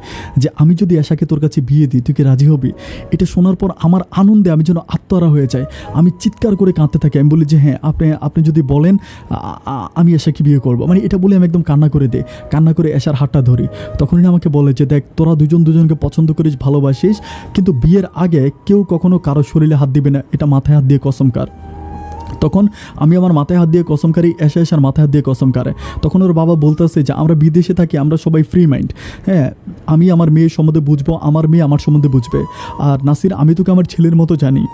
যে আমি যদি এশাকে তোর কাছে বিয়ে দিই তুই কি রাজি হবি? এটা শোনার পর আমার আনন্দে আমি যেন আত্মহারা হয়ে যাই। আমি চিৎকার করে কাঁদতে থাকি। আমি বলি যে হ্যাঁ আপনি যদি বলেন আমি এশাকে বিয়ে করবো, মানে এটা বলে আমি একদম কান্না করে দিই। কান্না করে এশার হাতটা ধরি। তখনই আমাকে বলে যে দেখ তোরা দুজনকে পছন্দ করিস, ভালোবাসিস, কিন্তু বিয়ের আগে কেউ কখনো কারো শরীরে হাত দিবে না, এটা মাথায় হাত দিয়ে কসম কার। তখন আমি আমার মাথায় হাত দিয়ে কসম কারি, এশার মাথায় হাত দিয়ে কসম কারে। তখন ওর বাবা বলতেছে যে আমরা বিদেশে থাকি, আমরা সবাই ফ্রি মাইন্ড, হ্যাঁ আমি আমার মেয়ের সম্বন্ধে বুঝবো, আমার মেয়ে আমার সম্বন্ধে বুঝবে। আর নাসির আমি তোকে আমার ছেলের মতো জানি।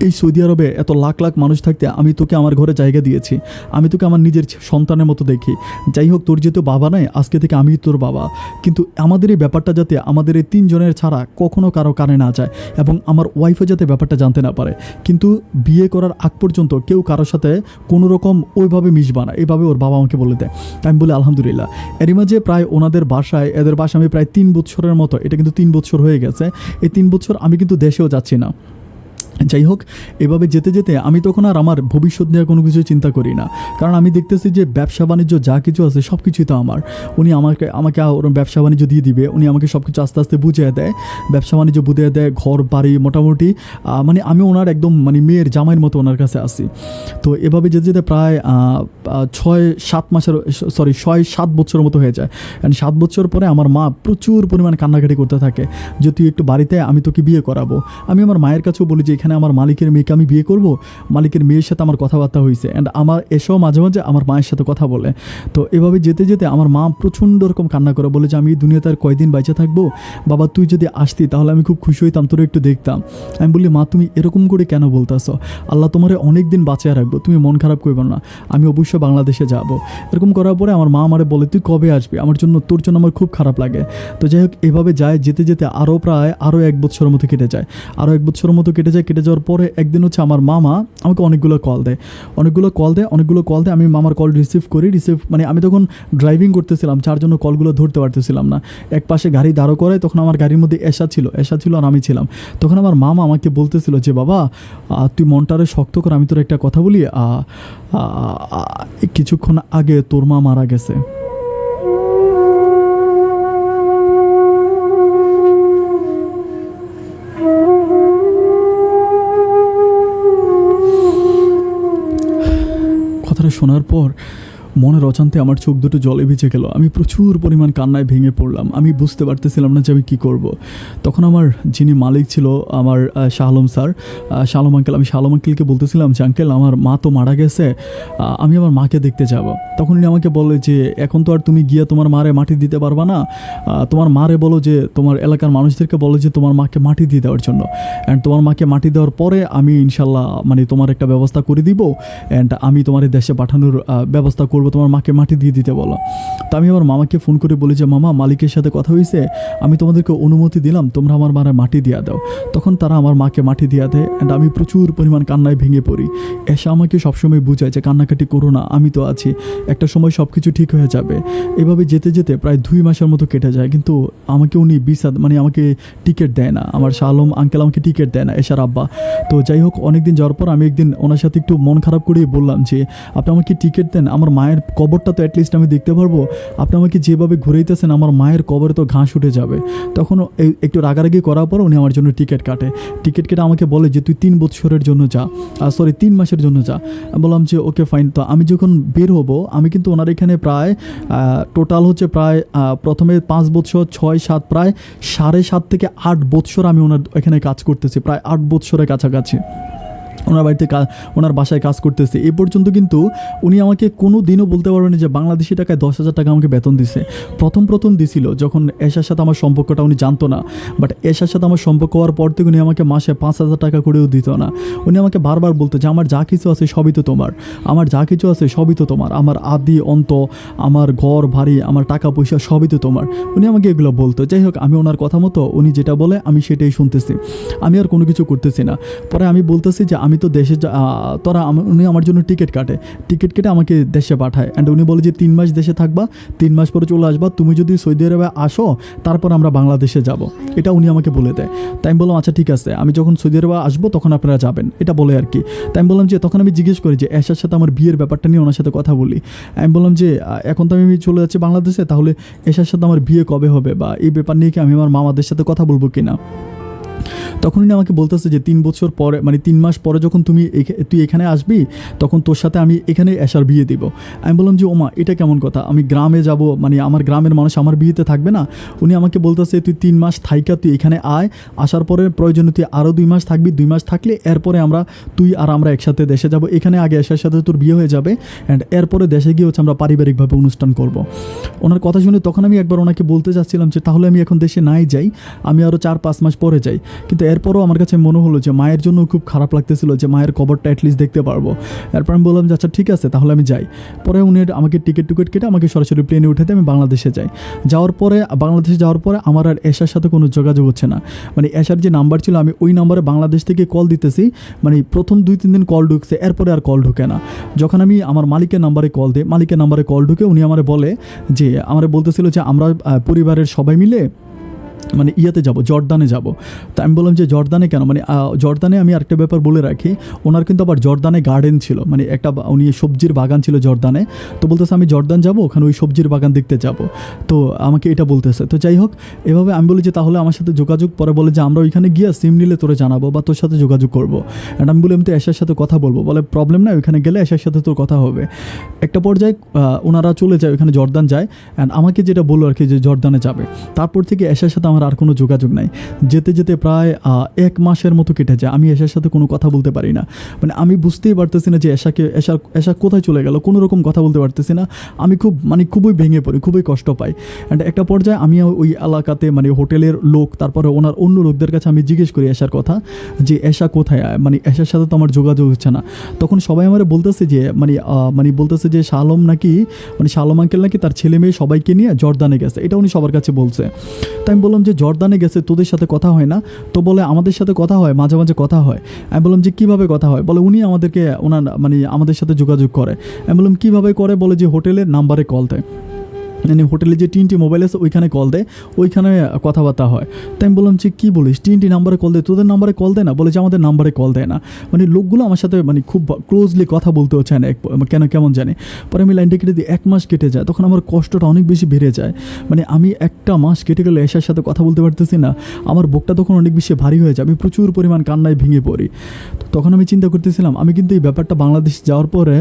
এই সৌদি আরবে এত লাখ লাখ মানুষ থাকতে আমি তোকে আমার ঘরে জায়গা দিয়েছি, আমি তোকে আমার নিজের সন্তানের মতো দেখি। যাই হোক তোর যেহেতু বাবা নাই, আজকে থেকে আমি তোর বাবা। কিন্তু আমাদের এই ব্যাপারটা যাতে আমাদের এই তিনজনের ছাড়া কখনো কারো কানে না যায়, এবং আমার ওয়াইফও যাতে ব্যাপারটা জানতে না পারে। কিন্তু বিয়ে করার আগ পর্যন্ত কেউ কারোর সাথে কোনো রকম ওইভাবে মিশবা না, এইভাবে ওর বাবা আমাকে বলে দেয়। আমি বলি আলহামদুলিল্লাহ। এরই মাঝে প্রায় ওনাদের বাসায়, এদের বাসায় আমি প্রায় 3 বছরের মতো, এটা কিন্তু 3 বছর হয়ে গেছে, এই 3 বছর আমি কিন্তু দেশেও যাচ্ছি না। যাই হোক এভাবে যেতে যেতে আমি তখন আর আমার ভবিষ্যৎ নিয়ে কোনো কিছু চিন্তা করি না, কারণ আমি দেখতেছি যে ব্যবসা বাণিজ্য যা কিছু আছে সব কিছুই তো আমার। উনি আমাকে ওর ব্যবসা বাণিজ্য দিয়ে দিবে, উনি আমাকে সব কিছু আস্তে আস্তে বুঝিয়ে দেয়, ব্যবসা বাণিজ্য বুঝিয়ে দেয়, ঘর বাড়ি মোটামুটি মানে আমি ওনার একদম মানে মেয়ের জামাইয়ের মতো ওনার কাছে আসি। তো এভাবে যেতে যেতে প্রায় 6-7 বছরের মতো হয়ে যায়। অ্যান্ড 7 বছর পরে আমার মা প্রচুর পরিমাণে কান্নাকাটি করতে থাকে যে তুই একটু বাড়িতে, আমি তোকে বিয়ে করাবো। আমি আমার মায়ের কাছেও বলি যে এখানে আমার মালিকের মেয়েকে আমি বিয়ে করব, মালিকের মেয়ের সাথে আমার কথাবার্তা হয়েছে। অ্যান্ড আমার এসেও মাঝে মাঝে আমার মায়ের সাথে কথা বলে। তো এভাবে যেতে যেতে আমার মা প্রচণ্ড রকম কান্না করে, বলে যে আমি এই দুনিয়াতে আর কয়দিন বেঁচে থাকবো, বাবা তুই যদি আসতি তাহলে আমি খুব খুশি হইতাম, তোর একটু দেখতাম। আমি বলি মা তুমি এরকম করে কেন বলতেছো, আল্লাহ তোমারে অনেক দিন বাঁচিয়ে রাখবো, তুমি মন খারাপ করবে না, আমি অবশ্যই বাংলাদেশে যাব। এরকম করার পরে আমার মা আমারে বলে তুই কবে আসবি, আমার জন্য তোর জন্য আমার খুব খারাপ লাগে। তো যাই হোক এভাবে যায়, যেতে যেতে আরও 1 বছরের মতো কেটে যায়। আরও 1 বছরের মতো কেটে যাওয়ার পরে একদিন হচ্ছে আমার মামা আমাকে অনেকগুলো কল দেয়। আমি মামার কল রিসিভ মানে আমি তখন ড্রাইভিং করতেছিলাম, যার জন্য কলগুলো ধরতে পারতেছিলাম না। এক পাশে গাড়ি দাঁড়ো করে, তখন আমার গাড়ির মধ্যে এশা ছিল আর আমি ছিলাম। তখন আমার মামা আমাকে বলতেছিল যে বাবা তুই মনটারে শক্ত কর, আমি তোর একটা কথা বলি, কিছুক্ষণ আগে তোর মা মারা গেছে। কথাটা শোনার পর মনের অজান্তে আমার চোখ দুটো জলে ভিজে গেল। আমি প্রচুর পরিমাণ কান্নায় ভেঙে পড়লাম। আমি বুঝতে পারতেছিলাম না যে আমি কী করব। তখন আমার যিনি মালিক ছিল আমার শাহ আলম স্যার, শাহ আলম আঙ্কেল, আমি শাহ আলম আঙ্কেলকে বলতেছিলাম যে আঙ্কেল আমার মা তো মারা গেছে, আমি আমার মাকে দেখতে যাব। তখন উনি আমাকে বলে যে এখন তো আর তুমি গিয়ে তোমার মারে মাটি দিতে পারবা না, তোমার মারে বলো যে তোমার এলাকার মানুষদেরকে বলো যে তোমার মাকে মাটি দিয়ে দেওয়ার জন্য। অ্যান্ড তোমার মাকে মাটি দেওয়ার পরে আমি ইনশাল্লাহ মানে তোমার একটা ব্যবস্থা করে দিব, অ্যান্ড আমি তোমার দেশে পাঠানোর ব্যবস্থা করব, তোমার মাকে মাটি দিয়ে দিতে বলো। তো আমি আমার মামাকে ফোন করে বলি যে মামা মালিকের সাথে কথা হয়েছে, আমি তোমাদেরকে অনুমতি দিলাম, তোমরা আমার মারে মাটি দিয়ে দাও। তখন তারা আমার মাকে মাটি দিয়ে দেয়। অ্যান্ড আমি প্রচুর পরিমাণ কান্নায় ভেঙে পড়ি। এসে আমাকে সবসময় বুঝায় যে কান্নাকাটি করো না, আমি তো আছি, একটা সময় সব কিছু ঠিক হয়ে যাবে। এভাবে যেতে যেতে প্রায় 2 মাসের মতো কেটে যায়, কিন্তু আমাকে উনি মানে আমাকে টিকিট দেয় না, আমার শাহ আলম আঙ্কেল আমাকে টিকিট দেয় না, এশার আব্বা। তো যাই হোক অনেকদিন যাওয়ার পর আমি একদিন ওনার সাথে একটু মন খারাপ করেই বললাম যে আপনি আমাকে টিকিট দেন, আমার মায়ের কবরটা তো অ্যাটলিস্ট আমি দেখতে পারবো, আপনি আমাকে যেভাবে ঘুরাইতেছেন আমার মায়ের কবরে তো ঘাস উঠে যাবে। তখন একটু রাগারাগি করার পর উনি আমার জন্য টিকিট কেটে আমাকে বলে যে তুই 3 বছরের জন্য যা, 3 মাসের জন্য যা। বললাম যে ওকে ফাইন। তো আমি যখন বের হবো, আমি কিন্তু ওনার এখানে প্রায় টোটাল হচ্ছে প্রায় প্রথমে 5 বছর 6-7 প্রায় 7.5 থেকে 8 বছর আমি ওনার এখানে কাজ করতেছি, প্রায় 8 বছরের কাছাকাছি। ওনার বাড়িতে ওনার বাসায় কাজ করতেছে। এ পর্যন্ত কিন্তু উনি আমাকে কোনো দিনও বলতে পারবেন যে বাংলাদেশি টাকায় 10,000 টাকা আমাকে বেতন দিছে। প্রথম দিছিল যখন এশার সাথে আমার সম্পর্কটা উনি জানতো না, বাট এশার সাথে আমার সম্পর্ক হওয়ার পর থেকে উনি আমাকে মাসে 5,000 টাকা করেও দিত না। উনি আমাকে বারবার বলতো যে আমার যা কিছু আছে সবই তো তোমার, আমার যা কিছু আছে সবই তো তোমার, আমার আদি অন্ত, আমার ঘর বাড়ি, আমার টাকা পয়সা সবই তো তোমার। উনি আমাকে এগুলো বলতো। যাই হোক, আমি ওনার কথা মতো উনি যেটা বলে আমি সেটাই শুনতেছি, আমি আর কোনো কিছু করতেছি না। পরে আমি বলতেছি যে আমি তো দেশে উনি আমার জন্য টিকিট কেটে আমাকে দেশে পাঠায়। অ্যান্ড উনি বলে যে 3 মাস দেশে থাকবা, 3 মাস পরে চলে আসবা, তুমি যদি সৌদি আরবে আসো তারপর আমরা বাংলাদেশে যাব, এটা উনি আমাকে বলে দেয়। তাই আমি বললাম আচ্ছা ঠিক আছে, আমি যখন সৌদি আরবে আসবো তখন আপনারা যাবেন, এটা বলে আর কি। তাই আমি বললাম যে তখন আমি জিজ্ঞেস করি যে এশার সাথে আমার বিয়ের ব্যাপারটা নিয়ে ওনার সাথে কথা বলি। আমি বললাম যে এখন তো আমি চলে যাচ্ছি বাংলাদেশে, তাহলে এশার সাথে আমার বিয়ে কবে হবে, বা এই ব্যাপার নিয়ে কি আমি আমার মামাদের সাথে কথা বলবো কিনা। তখন উনি আমাকে বলতেছে যে 3 বছর পরে, মানে 3 মাস পরে যখন তুই এখানে আসবি তখন তোর সাথে আমি এখানে এশার বিয়ে দিব। আমি বললাম যে ওমা এটা কেমন কথা, আমি গ্রামে যাব, মানে আমার গ্রামের মানুষ আমার বিয়েতে থাকবে না। উনি আমাকে বলতেছে তুই 3 মাস থাইকা তুই এখানে আয়, আসার পরে প্রয়োজনে তুই আরও 2 মাস থাকবি, 2 মাস থাকলে এরপরে তুই আর আমরা একসাথে দেশে যাব, এখানে আগে এশার সাথে তোর বিয়ে হয়ে যাবে, অ্যান্ড এরপরে দেশে গিয়ে আমরা পারিবারিকভাবে অনুষ্ঠান করব। ওনার কথা শুনে তখন আমি একবার ওনাকে বলতে চাচ্ছিলাম যে তাহলে আমি এখন দেশে নাই যাই, আমি আরও 4-5 মাস পরে যাই। কিন্তু এরপরও আমার কাছে মনে হলো যে মায়ের জন্য খুব খারাপ লাগতেছিল যে মায়ের কবরটা অ্যাটলিস্ট দেখতে পারবো। এরপর আমি বললাম যে আচ্ছা ঠিক আছে তাহলে আমি যাই। পরে উনি আমাকে টিকিট কেটে আমাকে সরাসরি প্লেনে উঠাতে আমি বাংলাদেশে যাই। বাংলাদেশে যাওয়ার পরে আমার আর এশার সাথে কোনো যোগাযোগ হচ্ছে না। মানে এশার যে নাম্বার ছিল আমি ওই নাম্বারে বাংলাদেশ থেকে কল দিতেছি, মানে প্রথম 2-3 দিন কল ঢুকছে, এরপরে আর কল ঢুকে না। যখন আমি আমার মালিকের নাম্বারে কল ঢুকে উনি আমারে বলে যে আমারে বলতেছিল যে আমরা পরিবারের সবাই মিলে মানে ইয়াতে যাব, জর্দানে যাব। তা আমি বললাম যে জর্দানে কেন, মানে জর্দানে আমি আরেকটা ব্যাপার বলে রাখি, ওনার কিন্তু আবার জর্দানে গার্ডেন ছিল, মানে উনি সবজির বাগান ছিল জর্দানে। তো বলতেছে আমি জর্দান যাব, ওখানে ওই সবজির বাগান দেখতে যাব, তো আমাকে এটা বলতেছে। তো যাই হোক, এভাবে আমি বলি যে তাহলে আমার সাথে যোগাযোগ, পরে বলে যে আমরা ওইখানে গিয়ে সিম নিলে তোরে জানাবো বা তোর সাথে যোগাযোগ করবো। অ্যান্ড আমি বলি আমি তো এশার সাথে কথা বলবো, বলে প্রবলেম নাই, ওইখানে গেলে এশার সাথে তোর কথা হবে। একটা পর্যায়ে ওনারা চলে যায়, ওইখানে জর্দান যায়, অ্যান্ড আমাকে যেটা বললো আর কি যে জর্দানে যাবে। তারপর থেকে এশার সাথে আমার আর কোনো যোগাযোগ নাই। যেতে প্রায় 1 মাসের মতো কেটে যায়, আমি এশার সাথে কোনো কথা বলতে পারি না। মানে আমি বুঝতেই পারতেছি না যে এশা কোথায় চলে গেল, কোনো রকম কথা বলতে পারতেছি না। আমি খুবই ভেঙে পড়ি, খুবই কষ্ট পাই। অ্যান্ড একটা পর্যায়ে আমি ওই এলাকাতে মানে হোটেলের লোক, তারপরে ওনার অন্য লোকদের কাছে আমি জিজ্ঞেস করি এশার কথা, যে এশা কোথায়, মানে এশার সাথে তো আমার যোগাযোগ হচ্ছে না। তখন সবাই আমার বলতেছে যে বলতেছে যে শালম আঙ্কেল নাকি তার ছেলে মেয়ে সবাইকে নিয়ে জর্দানে গেছে, এটা উনি সবার কাছে বলছে। তাই আমি বললাম যে জর্দানে গেছে, তোদের সাথে কথা হয় না? তো বলে আমাদের সাথে কথা হয়, মাঝে মাঝে কথা হয়। আমি বললাম যে কীভাবে কথা হয়? বলে উনি আমাদের সাথে যোগাযোগ করে। আমি বললাম কীভাবে করে? বলে যে হোটেলের নাম্বারে কল দেয়, মানে হোটেলে যে 3টি মোবাইল আছে ওইখানে কল দেয়, ওইখানে কথাবার্তা হয়। তাই আমি বললাম যে কী বলিস, 3টি নাম্বারে কল দেয়, তোদের নাম্বারে কল দেয় না? বলে যে আমাদের নাম্বারে কল দেয় না। মানে লোকগুলো আমার সাথে খুব ক্লোজলি কথা বলতেও চায় না, কেমন জানি। পরে আমি লাইনটা কেটে দিই, 1 মাস কেটে যায়, তখন আমার কষ্টটা অনেক বেশি বেড়ে যায়। মানে আমি 1টা মাস কেটে গেলে এশার সাথে কথা বলতে পারতেছি না, আমার বুকটা তখন অনেক বেশি ভারী হয়ে যায়, আমি প্রচুর পরিমাণ কান্নায় ভেঙে পড়ি। তখন আমি চিন্তা করতেছিলাম, আমি কিন্তু এই ব্যাপারটা বাংলাদেশ যাওয়ার পরে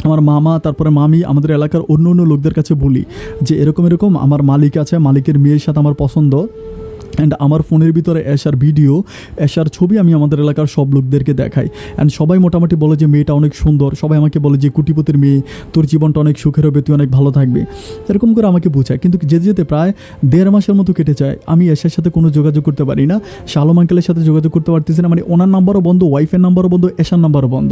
আমার মামা, তারপরে মামি, আমাদের এলাকার অন্য লোকদের কাছে বলি যে এরকম আমার মালিক আছে, মালিকের মেয়ের সাথে আমার পছন্দ। অ্যান্ড আমার ফোনের ভিতরে এশার ভিডিও, এশার ছবি আমি আমাদের এলাকার সব লোকদেরকে দেখাই। অ্যান্ড সবাই মোটামুটি বলে যে মেয়েটা অনেক সুন্দর, সবাই আমাকে বলে যে কোটিপতির মেয়ে, তোর জীবনটা অনেক সুখের হবে, তুই অনেক ভালো থাকবি, এরকম করে আমাকে বোঝায়। কিন্তু যেতে প্রায় 1.5 মাসের মতো কেটে যায়, আমি এশার সাথে কোনো যোগাযোগ করতে পারি না, শালম আঙ্কেলের সাথে যোগাযোগ করতে পারতেছি না। মানে ওনার নাম্বারও বন্ধ, ওয়াইফের নাম্বারও বন্ধ, এশার নাম্বারও বন্ধ।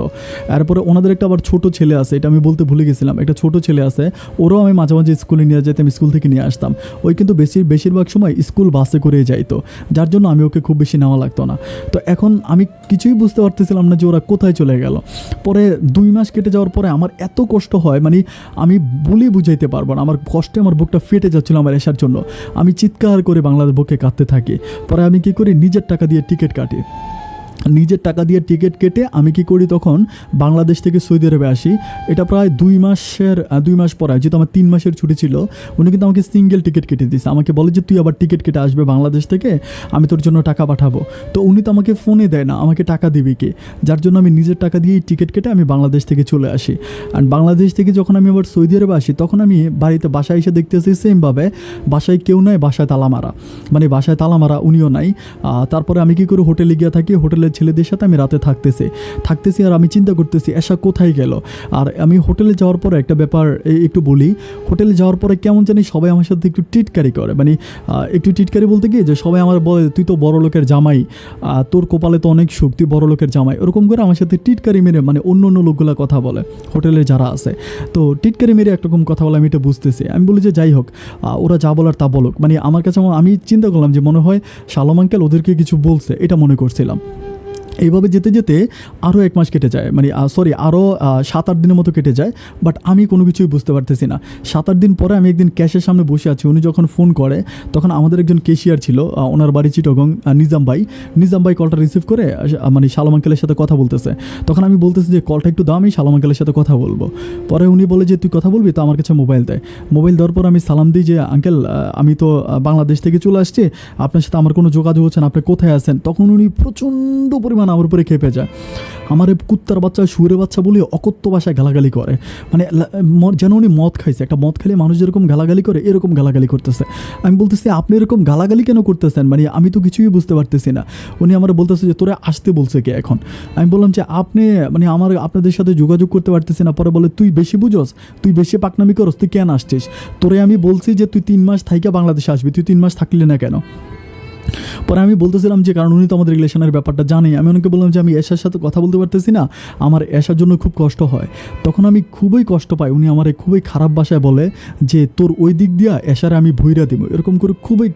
এরপরে ওনাদের একটা আবার ছোটো ছেলে আছে, এটা আমি বলতে ভুলে গেছিলাম, একটা ছোটো ছেলে আছে, ওরাও আমি মাঝে মাঝে স্কুলে নিয়ে যেতাম, স্কুল থেকে নিয়ে আসতাম। ওই কিন্তু বেশিরভাগ সময় স্কুল বাসে করে যাইতো, যার জন্য আমি ওকে খুব বেশি নেওয়া লাগতো না। তো এখন আমি কিছুই বুঝতে পারতেছিলাম না যে ওরা কোথায় চলে গেল। পরে 2 মাস কেটে যাওয়ার পরে আমার এত কষ্ট হয়, মানে আমি বলে বুঝাইতে পারবো না, আমার কষ্টে আমার বুকটা ফেটে যাচ্ছিল আমার এশার জন্য। আমি চিৎকার করে বাংলাদেশ বুকে কাঁদতে থাকি। পরে আমি কী করি, নিজের টাকা দিয়ে টিকিট কাটি, নিজের টাকা দিয়ে টিকিট কেটে আমি কি করি, তখন বাংলাদেশ থেকে সৌদি আরবে আসি। এটা প্রায় 2 মাস পরে, যেহেতু আমার 3 মাসের ছুটি ছিল, উনি কিন্তু আমাকে সিঙ্গেল টিকিট কেটে দিয়েছে। আমাকে বলে যে তুই আবার টিকিট কেটে আসবে বাংলাদেশ থেকে, আমি তোর জন্য টাকা পাঠাবো। তো উনি তো আমাকে ফোনে দেয় না, আমাকে টাকা দিবি কে? যার জন্য আমি নিজের টাকা দিয়েই টিকিট কেটে আমি বাংলাদেশ থেকে চলে আসি। আর বাংলাদেশ থেকে যখন আমি আবার সৌদি আরবে আসি, তখন আমি বাসায় এসে দেখতেছি সেমভাবে বাসায় কেউ নাই, বাসায় তালা মারা, মানে বাসায় তালা মারা, উনিও নাই। তারপরে আমি কি করি, হোটেলে গিয়ে থাকি, হোটেলে আঙ্কেলের ছেলেদের সাথে আমি রাতে থাকতেছি আর আমি চিন্তা করতেছি এশা কোথায় গেল। আর আমি হোটেলে যাওয়ার পরে একটা ব্যাপার একটু বলি, হোটেলে যাওয়ার পরে কেমন জানি সবাই আমার সাথে একটু টিটকারি করে, মানে একটু টিটকারি বলতে কি যে সবাই আমার বলে তুই তো বড় লোকের জামাই, তোর কপালে তো অনেক সুখ, তুই বড় লোকের জামাই, ওরকম করে আমার সাথে টিটকারি মেরে মানে অন্য অন্য লোকগুলো কথা বলে হোটেলে যারা আছে। তো টিটকারি মেরে একরকম কথা বলে আমি এটা বুঝতেছি। আমি বলি যে যাই হোক, ওরা যা বলার তা বলুক, মানে আমার কাছে আমি চিন্তা করলাম যে মনে হয় শালম আঙ্কেল ওদেরকে কিছু বলছে, এটা মনে করছিলাম। এইভাবে যেতে যেতে আরও 1 মাস কেটে যায়, মানে সরি আরও 7-8 দিনের মতো কেটে যায়, বাট আমি কোনো কিছুই বুঝতে পারতেছি না। 7-8 দিন পরে আমি একদিন ক্যাশের সামনে বসে আছি, উনি যখন ফোন করে তখন আমাদের একজন কেশিয়ার ছিল, ওনার বাড়ি চিটগং, নিজাম ভাই কলটা রিসিভ করে মানে শালম আঙ্কেলের সাথে কথা বলতেছে। তখন আমি বলতেছি যে কলটা একটু দাও, আমি শালম আঙ্কেলের সাথে কথা বলবো। পরে উনি বলে যে তুই কথা বলবি, তো আমার কাছে মোবাইল দেয়। মোবাইল দেওয়ার পর আমি সালাম দিই যে আঙ্কেল আমি তো বাংলাদেশ থেকে চলে আসছি, আপনার সাথে আমার কোনো যোগাযোগ হচ্ছে না, আপনি কোথায় আছেন। তখন উনি প্রচণ্ড পরিমাণ আমার উপরে খেপে যায়, আমার কুত্তার বাচ্চা শুয়োরের বাচ্চা বলে অকথ্য ভাষায় গালাগালি করে, মানে যেন উনি মদ খাইছে, একটা মদ খেলে মানুষ যেরকম গালাগালি করে এরকম গালাগালি করতেছে। আমি বলতেছি আপনি এরকম গালাগালি কেন করতেছেন, মানে আমি তো কিছুই বুঝতে পারতেছি না। উনি আমার বলতেছে যে তোরা আসতে বলছে কে এখন। আমি বললাম যে আপনি মানে আপনাদের সাথে যোগাযোগ করতে পারতেছি না। পরে বলে তুই বেশি বুঝোস, তুই বেশি পাকনামি করস, তুই কেন আসছিস, তোরে আমি বলছি যে তুই 3 মাস থাইকা বাংলাদেশে আসবি, তুই 3 মাস থাকলি না কেন। পরে আমি বলতেছিলাম যে কারণ উনি তো আমাদের রিলেশনের ব্যাপারটা জানেই। আমি ওনাকে বললাম যে আমি এশার সাথে কথা বলতে পারতেছি না, আমার এশার জন্য খুব কষ্ট হয়। তখন আমি খুবই কষ্ট পাই, উনি আমার খুবই খারাপ ভাষায় বলে যে তোর ওই দিক দিয়া এশারে আমি ভুইরা দিব, এরকম করে খুবই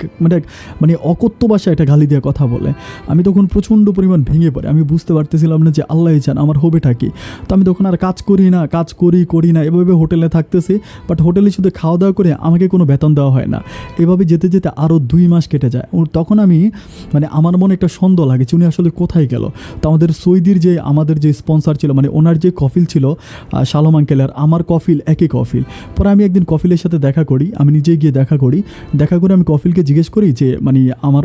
মানে অকথ্য ভাষায় এটা গালি দেওয়া কথা বলে। আমি তখন প্রচণ্ড পরিমাণ ভেঙে পড়ে, আমি বুঝতে পারতেছিলাম না যে আল্লাহই জান আমার হবেটা কি। তো আমি তখন আর কাজ করি না এভাবে হোটেলে থাকতেছি, বাট হোটেলে শুধু খাওয়া দাওয়া করে আমাকে কোনো বেতন দেওয়া হয় না। এভাবে যেতে যেতে আরও 2 মাস কেটে যায়। তখন আমি মানে আমার মনে একটা সন্দেহ লাগে উনি আসলে কোথায় গেল। তো আমাদের সৌদির যে আমাদের যে স্পন্সর ছিল, মানে ওনার যে কফিল ছিল শালম আঙ্কেলের, আমার কফিল একই কফিল। পরে আমি একদিন কফিলের সাথে দেখা করি, আমি নিজে গিয়ে দেখা করে আমি কফিলকে জিজ্ঞেস করি যে মানে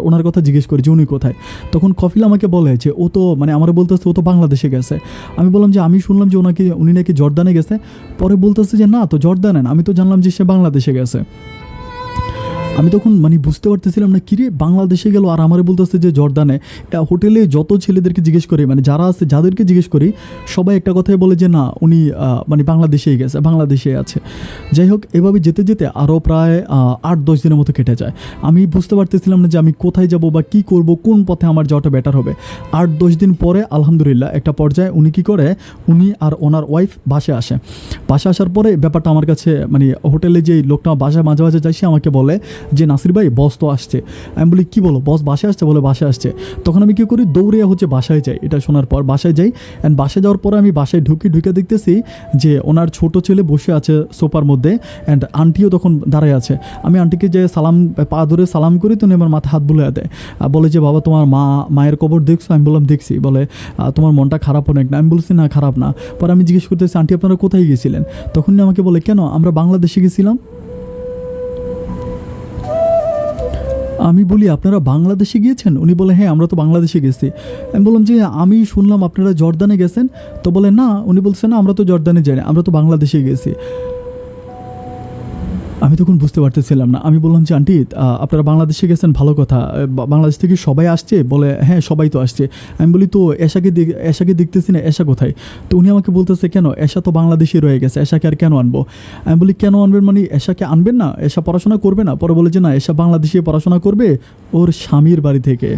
ওনার কথা জিজ্ঞেস করি যে উনি কোথায়। তখন কফিল আমাকে বলে যে ও তো মানে আমার বলতেছে ও তো বাংলাদেশে গেছে। আমি বললাম যে আমি শুনলাম যে উনি নাকি জর্দানে গেছে। পরে বলতেছে যে না তো জর্দানে না, আমি তো জানলাম যে সে বাংলাদেশে গেছে। আমি তখন মানে বুঝতে পারতেছিলাম না কিরে বাংলাদেশে গেল আর আমারে বলতেছে যে জর্দানে। হোটেলে যত ছেলেদেরকে জিজ্ঞেস করি, মানে যারা আছে যাদেরকে জিজ্ঞেস করি সবাই একটা কথাই বলে যে না উনি মানে বাংলাদেশেই গেছে, বাংলাদেশে আছে। যাই হোক এভাবে যেতে যেতে আরও প্রায় 8-10 দিনের মতো কেটে যায়। আমি বুঝতে পারতেছিলাম না যে আমি কোথায় যাব বা কী করব, কোন পথে আমার যাওয়াটা বেটার হবে। 8-10 দিন পরে আলহামদুলিল্লাহ একটা পর্যায়ে উনি কী করে, উনি আর ওনার ওয়াইফ বাসে আসার পরে ব্যাপারটা আমার কাছে মানে হোটেলে যে লোকটা বাসায় মাঝে মাঝে যায় সে আমাকে বলে যে নাসির ভাই বস তো আসছে। আমি বলি কী বলো বস বাসায় আসছে, বলে বাসায় আসছে। তখন আমি কী করি দৌড়ে বাসায় যাই। এটা শোনার পর বাসায় যাই, অ্যান্ড বাসায় যাওয়ার পরে আমি বাসায় ঢুকে দেখতেছি যে ওনার ছোট ছেলে বসে আছে সোফার মধ্যে, অ্যান্ড আন্টিও তখন দাঁড়ায় আছে। আমি আন্টিকে যে পা ধরে সালাম করি, তো আমার মাথা হাত বুলিয়ে দেয়, বলে যে বাবা তোমার মায়ের কবর দেখছো? আমি বললাম দেখছি। বলে তোমার মনটা খারাপ অনেক না? আমি বলছি না খারাপ না। পরে আমি জিজ্ঞেস করতেছি আন্টি আপনারা কোথায় গেছিলেন? তখন আমাকে বলে কেন আমরা বাংলাদেশে গেছিলাম। আমি বলি আপনারা বাংলাদেশে গিয়েছেন? উনি বলে হ্যাঁ আমরা তো বাংলাদেশে গেছি। আমি বললাম যে আমি শুনলাম আপনারা জর্দানে গেছেন। তো বলে না, উনি বলছে না আমরা তো জর্দানে যাই না, আমরা তো বাংলাদেশে গেছি। আমি তখন বুঝতে পারতেছিলাম না। আমি বললাম যে আন্টি আপনারা বাংলাদেশে গেছেন ভালো কথা, বাংলাদেশ থেকে সবাই আসছে? বলে হ্যাঁ সবাই তো আসছে। আমি বলি তো এশাকে দেখতেছি না, এশা কোথায়? তো উনি আমাকে বলতেছে কেন, এশা তো বাংলাদেশে রয়ে গেছে, এশাকে আর কেন আনবো? আমি বলি কেন আনবেন মানে এশাকে আনবেন না? এশা পড়াশোনা করবে না? পরে বলে যে না এশা বাংলাদেশে পড়াশোনা করবে ওর স্বামীর বাড়ি থেকে।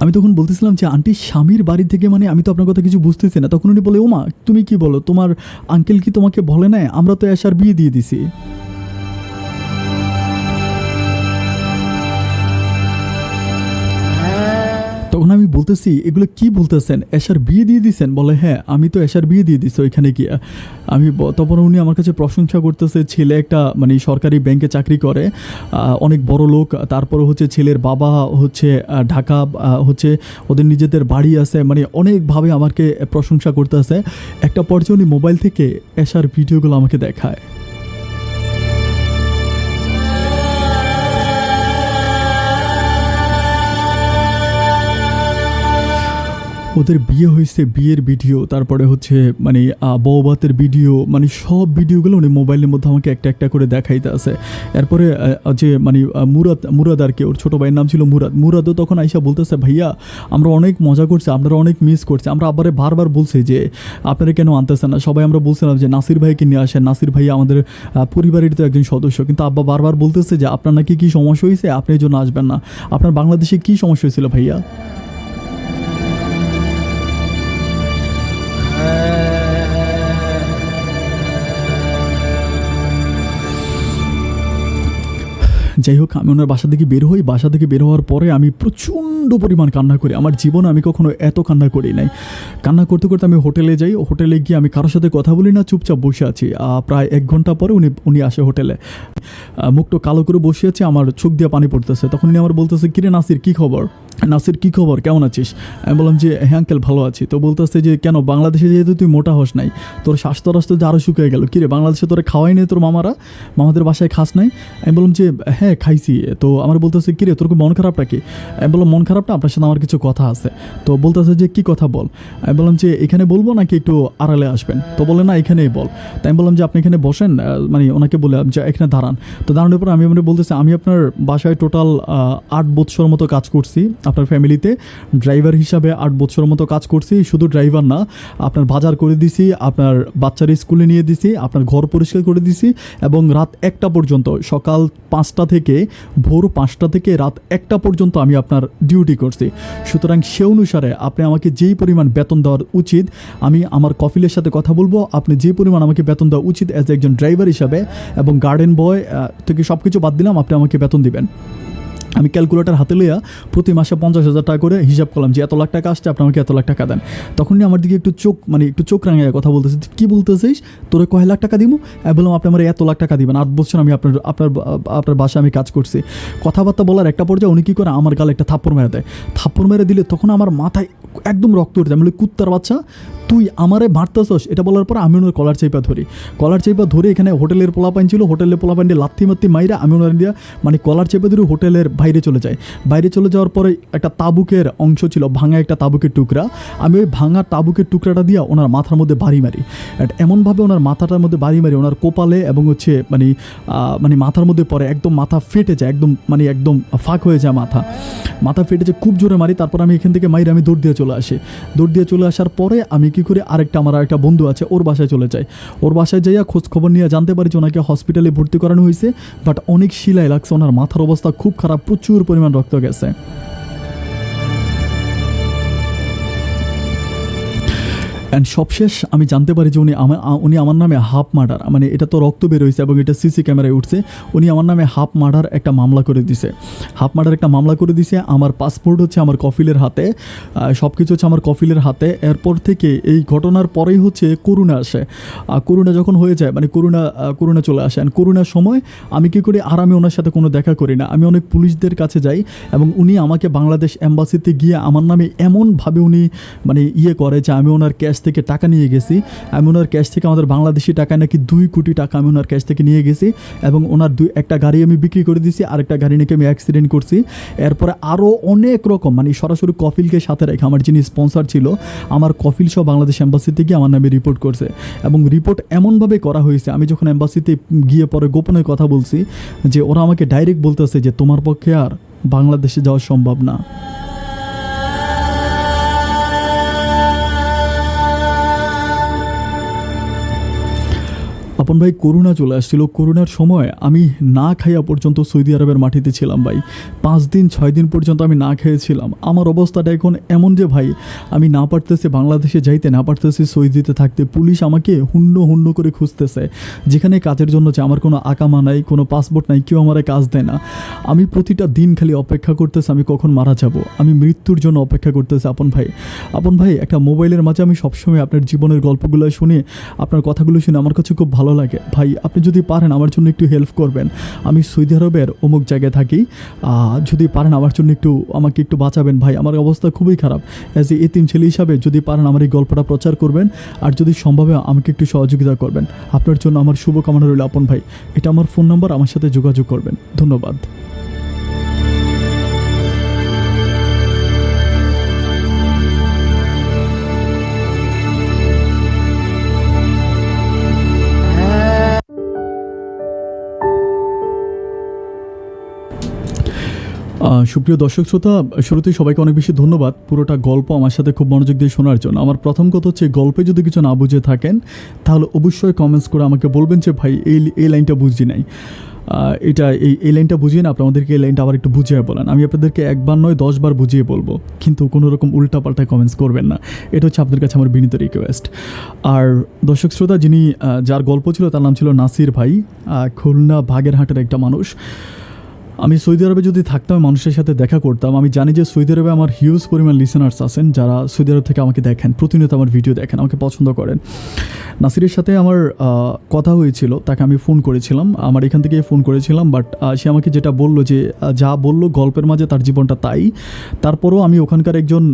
আমি তখন বলতেছিলাম যে আন্টি স্বামীর বাড়ি থেকে মানে আমি তো আপনার কথা কিছু বুঝতেছি না। তখন উনি বলে ওমা তুমি কি বলো, তোমার আঙ্কেল কি তোমাকে বলে না আমরা তো এশার বিয়ে দিয়ে দিছি? তখন আমি বলতেছি এগুলো কি বলতেছেন, এশার বিয়ে দিয়ে দিয়েছেন? বলে হ্যাঁ আমি তো এশার বিয়ে দিয়ে দিছি ওইখানে গিয়ে। আমি তখন উনি আমার কাছে প্রশংসা করতেছে, ছেলে একটা মানে সরকারি ব্যাংকে চাকরি করে, অনেক বড় লোক। তারপরে ছেলের বাবা ঢাকা, ওদের নিজেদের বাড়ি আছে, মানে অনেকভাবে আমাকে প্রশংসা করতেছে। একটা পর্যায়ে উনি মোবাইল থেকে এশার ভিডিওগুলো আমাকে দেখায়। ওদের বিয়ে হয়েছে, বিয়ের ভিডিও, তারপরে হচ্ছে মানে বউভাতের ভিডিও, মানে সব ভিডিওগুলো উনি মোবাইলের মধ্যে আমাকে একটা একটা করে দেখাইতে আছে। এরপরে যে মানে মুরাদ আর কি, ওর ছোটো ভাইয়ের নাম ছিল মুরাদও তখন আইসা বলতেছে, ভাইয়া আমরা অনেক মজা করছি, আপনারা অনেক মিস করছি। আমরা আবারে বারবার বলছি যে আপনারা কেন আনতেছেন না, সবাই আমরা বলছিলাম যে নাসির ভাইকে নিয়ে আসেন, নাসির ভাই আমাদের পরিবারের তো একজন সদস্য। কিন্তু আব্বা বারবার বলতেছে যে আপনার নাকি কী সমস্যা হয়েছে, আপনি এই জন্য আসবেন না। আপনার বাংলাদেশে কী সমস্যা হয়েছিল ভাইয়া? যাই হোক, আমি ওনার বাসা থেকে বের হই। বাসা থেকে বের হওয়ার পরে আমি প্রচণ্ড পরিমাণ কান্না করি। আমার জীবনে আমি কখনো এত কান্না করি নাই। কান্না করতে করতে আমি হোটেলে যাই। হোটেলে গিয়ে আমি কারোর সাথে কথা বলি না, চুপচাপ বসে আছি। প্রায় 1 ঘন্টা পরে উনি আসে হোটেলে। মুখটা কালো করে বসে আছে, আমার চোখ দিয়ে পানি পড়তেছে। তখন উনি আমার বলতেছে, কিরে নাসির কী খবর, নাসির কী খবর, কেমন আছিস? আমি বললাম যে হ্যাঁ আঙ্কেল ভালো আছি। তো বলতেছে যে কেন বাংলাদেশে যেহেতু তুই মোটা হস নাই, তোর স্বাস্থ্য রাস্তা যে আরও শুকিয়ে গেল, কিরে বাংলাদেশে তোরা খাওয়াই নেই, তোর মামাদের বাসায় খাস নাই? আমি বললাম যে হ্যাঁ খাইছি। তো আমার বলতেছে, কিরে তোর কি মন খারাপটা কি? আমি বললাম মন খারাপটা, আপনার সাথে আমার কিছু কথা আছে। তো বলতেছে যে কী কথা বল? আমি বললাম যে এখানে বলবো নাকি একটু আড়ালে আসবেন? তো বলে না এখানেই বল। তাই আমি বললাম যে আপনি এখানে বসেন, মানে ওনাকে বললাম যে এখানে দাঁড়ান। তো দাঁড়ানোর পর আমি বলতেছি, আমি আপনার বাসায় টোটাল 8 বছর মতো কাজ করছি, আপনার ফ্যামিলিতে ড্রাইভার হিসাবে 8 বছর মতো কাজ করছি। শুধু ড্রাইভার না, আপনার বাজার করে দিছি, আপনার বাচ্চার স্কুলে নিয়ে দিছি, আপনার ঘর পরিষ্কার করে দিছি, এবং রাত 1টা পর্যন্ত, সকাল 5টা থেকে ভোর 5টা থেকে রাত 1টা পর্যন্ত আমি আপনার ডিউটি করছি। সুতরাং সে অনুসারে আপনি আমাকে যেই পরিমাণ বেতন দেওয়ার উচিত, আমি আমার কফিলের সাথে কথা বলবো, আপনি যে পরিমাণ আমাকে বেতন দেওয়া উচিত অ্যাজ একজন ড্রাইভার হিসাবে, এবং গার্ডেন বয় থেকে সব কিছু বাদ দিলাম, আপনি আমাকে বেতন দিবেন। আমি ক্যালকুলেটার হাতে লইয়া প্রতি মাসে 50,000 টাকা করে হিসাব করলাম যে এত লাখ টাকা আসছে, আপনি আমাকে এত লাখ টাকা দেন। তখনই আমার দিকে একটু চোখ রাঙায় কথা বলতেছে, কী বলতেছিস, তোরে কয় লাখ টাকা দিব? বললাম আপনি আমার এত লাখ টাকা দিবেন, 8 বছর আমি আপনার বাসায় আমি কাজ করছি। কথাবার্তা বলার একটা পর্যায়ে উনি কী করে আমার গালে একটা থাপ্পড় মেরে দেয়। থাপ্পড় মেরে দিলে তখন আমার মাথায় একদম রক্ত উঠে যায়। আমি বলি, কুত্তার বাচ্চা তুই আমারে মারতেছস? এটা বলার পর আমি ওনার কলার চেপা ধরে এখানে হোটেলের পোলাপাইন ছিল, হোটেলের পোলাপাইন দিয়ে লাথি মাইরা আমি ওনার দিয়া মানে কলার চেপে ধরে হোটেলের বাইরে চলে যাওয়ার পরে একটা তাবুকের অংশ ছিল, ভাঙা একটা তাবুকের টুকরা। আমি ওই ভাঙা তাবুকের টুকরাটা দিয়ে ওনার মাথার মধ্যে বাড়ি মারি। এমনভাবে ওনার মাথাটার মধ্যে বাড়ি মারি, ওনার কপালে এবং হচ্ছে মানে মাথার মধ্যে পরে একদম মাথা ফেটে যায়, একদম ফাঁক হয়ে যায়, মাথা ফেটে যায়, খুব জোরে মারি। তারপর আমি এখান থেকে মাইরে আমি দৌড় দিয়ে চলে আসার পরে আমি কি করে আমার আরেকটা বন্ধু আছে, ওর বাসায় চলে যাই। ওর বাসায় যাইয়া খোঁজ খবর নিয়ে জানতে পারি যে ওনাকে হসপিটালে ভর্তি করানো হয়েছে, বাট অনেক শিলাই লাগছে, ওনার মাথার অবস্থা খুব খারাপ, প্রচুর পরিমাণ রক্ত গেছে। অ্যান্ড সবশেষ আমি জানতে পারি যে উনি আমার নামে হাফ মার্ডার, মানে এটা তো রক্ত বের হয়েছে এবং এটা সিসি ক্যামেরায় উঠছে, উনি আমার নামে হাফ মার্ডার একটা মামলা করে দিছে। আমার পাসপোর্ট হচ্ছে আমার কফিলের হাতে, সব কিছু হচ্ছে আমার কফিলের হাতে। এরপর থেকে এই ঘটনার পরেই হচ্ছে করোনা আসে। করোনা যখন হয়ে যায়, মানে করোনা চলে আসে। অ্যান্ড করোনার সময় আমি কী করি, আর আমি ওনার সাথে কোনো দেখা করি না, আমি অনেক পুলিশদের কাছে যাই, এবং উনি আমাকে বাংলাদেশ এম্বাসিতে গিয়ে আমার নামে এমনভাবে উনি মানে করে যে আমি ওনার ক্যাশ থেকে টাকা নিয়ে গেছি। আমি ওনার ক্যাশ থেকে, আমাদের বাংলাদেশি টাকায় নাকি 2 কোটি টাকা আমি ওনার ক্যাশ থেকে নিয়ে গেছি, এবং ওনার একটা গাড়ি আমি বিক্রি করে দিয়েছি, আরেকটা গাড়ি নাকি আমি অ্যাক্সিডেন্ট করছি। এরপরে আরও অনেক রকম, মানে সরাসরি কফিলকে সাথে রেখে আমার যিনি স্পন্সর ছিল, আমার কফিল সহ বাংলাদেশ এম্বাসিতে গিয়ে আমার নামে রিপোর্ট করছে, এবং রিপোর্ট এমনভাবে করা হয়েছে, আমি যখন এম্বাসিতে গিয়ে পরে গোপনে কথা বলছি, যে ওরা আমাকে ডাইরেক্ট বলতেছে যে তোমার পক্ষে আর বাংলাদেশে যাওয়া সম্ভব না। আপন ভাই, করোনা চলে আসছিল। করোনার সময় আমি না খাইয়া পর্যন্ত সৌদি আরবের মাটিতে ছিলাম ভাই। 5 দিন 6 দিন পর্যন্ত আমি না খেয়েছিলাম। আমার অবস্থাটা এখন এমন যে ভাই, আমি না পারতেছি বাংলাদেশে যাইতে, না পারতেছি সৌদিতে থাকতে। পুলিশ আমাকে হুন্ন করে খুঁজতেছে, যেখানে কাজের জন্য যে আমার কোনো আকামা নাই, কোনো পাসপোর্ট নাই, কেউ আমার কাজ দেয় না। আমি প্রতিটা দিন খালি অপেক্ষা করতেছি আমি কখন মারা যাব, আমি মৃত্যুর জন্য অপেক্ষা করতেছি। আপন ভাই, একটা মোবাইলের মাঝে আমি সবসময় আপনার জীবনের গল্পগুলো শুনে, আপনার কথাগুলো শুনে আমার কাছে খুব ভালো লাগে ভাই। আপনি যদি পারেন আমার জন্য একটু হেল্প করবেন। আমি সৌদি আরবের অমুক জায়গায় থাকি, যদি পারেন আমার জন্য আমাকে একটু বাঁচাবেন ভাই। আমার অবস্থা খুবই খারাপ। অ্যাজ এ এতিম ছেলে হিসাবে যদি পারেন আমার এই গল্পটা প্রচার করবেন, আর যদি সম্ভব হয় আমাকে একটু সহযোগিতা করবেন। আপনার জন্য আমার শুভকামনা রইল আপন ভাই। এটা আমার ফোন নাম্বার, আমার সাথে যোগাযোগ করবেন। ধন্যবাদ। সুপ্রিয় দর্শক শ্রোতা, শুরুতেই সবাইকে অনেক বেশি ধন্যবাদ পুরোটা গল্প আমার সাথে খুব মনোযোগ দিয়ে শোনার জন্য। আমার প্রথম কথা হচ্ছে, গল্পে যদি কিছু না বুঝে থাকেন তাহলে অবশ্যই কমেন্টস করে আমাকে বলবেন যে ভাই এই লাইনটা বুঝি নাই, এই লাইনটা বুঝিয়ে না, আপনাদেরকে এই লাইনটা আবার একটু বুঝিয়ে বলেন। আমি আপনাদেরকে একবার নয় 10 বার বুঝিয়ে বলবো, কিন্তু কোনো রকম উল্টাপাল্টা কমেন্টস করবেন না। এটা হচ্ছে আপনাদের কাছে আমার বিনীত রিকোয়েস্ট। আর দর্শক শ্রোতা, যার গল্প ছিল তার নাম ছিল নাসির ভাই, খুলনা বাগেরহাটের একটা মানুষ। আমি সৌদি আরবে যদি থাকতাম মানুষের সাথে দেখা করতাম। আমি জানি যে সৌদি আরবে আমার হিউজ পরিমাণ লিসেনার্স আছেন যারা সৌদি আরব থেকে আমাকে দেখেন, প্রতিনিয়ত আমার ভিডিও দেখেন, আমাকে পছন্দ করেন। নাসিরের সাথে আমার কথা হয়েছিল, তাকে আমি ফোন করেছিলাম, আমার এখান থেকে ফোন করেছিলাম, বাট সে আমাকে যেটা বললো যে যা বললো গল্পের মাঝে তার জীবনটা তাই। তারপরও আমি ওখানকার একজন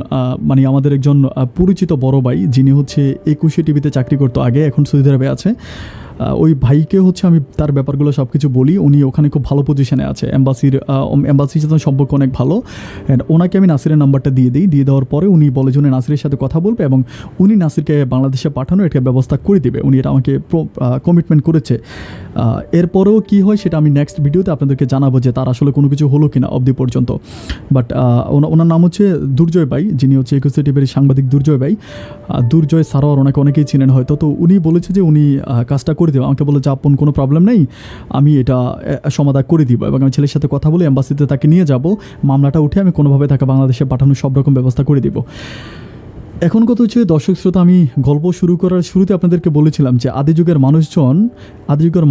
আমাদের একজন পরিচিত বড় ভাই, যিনি হচ্ছে 21 টিভিতে চাকরি করতো আগে, এখন সৌদি আরবে আছে, ওই ভাইকে হচ্ছে আমি তার ব্যাপারগুলো সব কিছু বলি। উনি ওখানে খুব ভালো পজিশনে আছে, এম্বাসির সাথে সম্পর্ক অনেক ভালো। অ্যান্ড ওনাকে আমি নাসিরের নাম্বারটা দিয়ে দেওয়ার পরে উনি বলে যে উনি নাসিরের সাথে কথা বলবে এবং উনি নাসিরকে বাংলাদেশে পাঠানোর একটা ব্যবস্থা করে দেবে। উনি এটা আমাকে কমিটমেন্ট করেছে। এরপরেও কী হয় সেটা আমি নেক্সট ভিডিওতে আপনাদেরকে জানাবো যে তার আসলে কোনো কিছু হলো কিনা অবধি পর্যন্ত। বাট ওনার নাম হচ্ছে দুর্জয় ভাই, যিনি হচ্ছে 21 টিভির সাংবাদিক দুর্জয় ভাই। দুর্জয় সারোয়ার, ওনাকে অনেকেই চিনেন হয়তো। তো উনি বলেছে যে উনি কাজটা করে দেবে। আমাকে বলে যে আপন কোনো প্রবলেম নেই, আমি এটা সমাধান করে দিব এবং আমি ছেলের সাথে কথা বলে এম্বাসিতে তাকে নিয়ে যাব, মামলাটা উঠে আমি কোনোভাবে তাকে বাংলাদেশে পাঠানোর সব রকম ব্যবস্থা করে দিব। এখন কথা হচ্ছে দর্শক শ্রোতা, আমি গল্প শুরু করার শুরুতে আপনাদেরকে বলেছিলাম যে আদিযুগের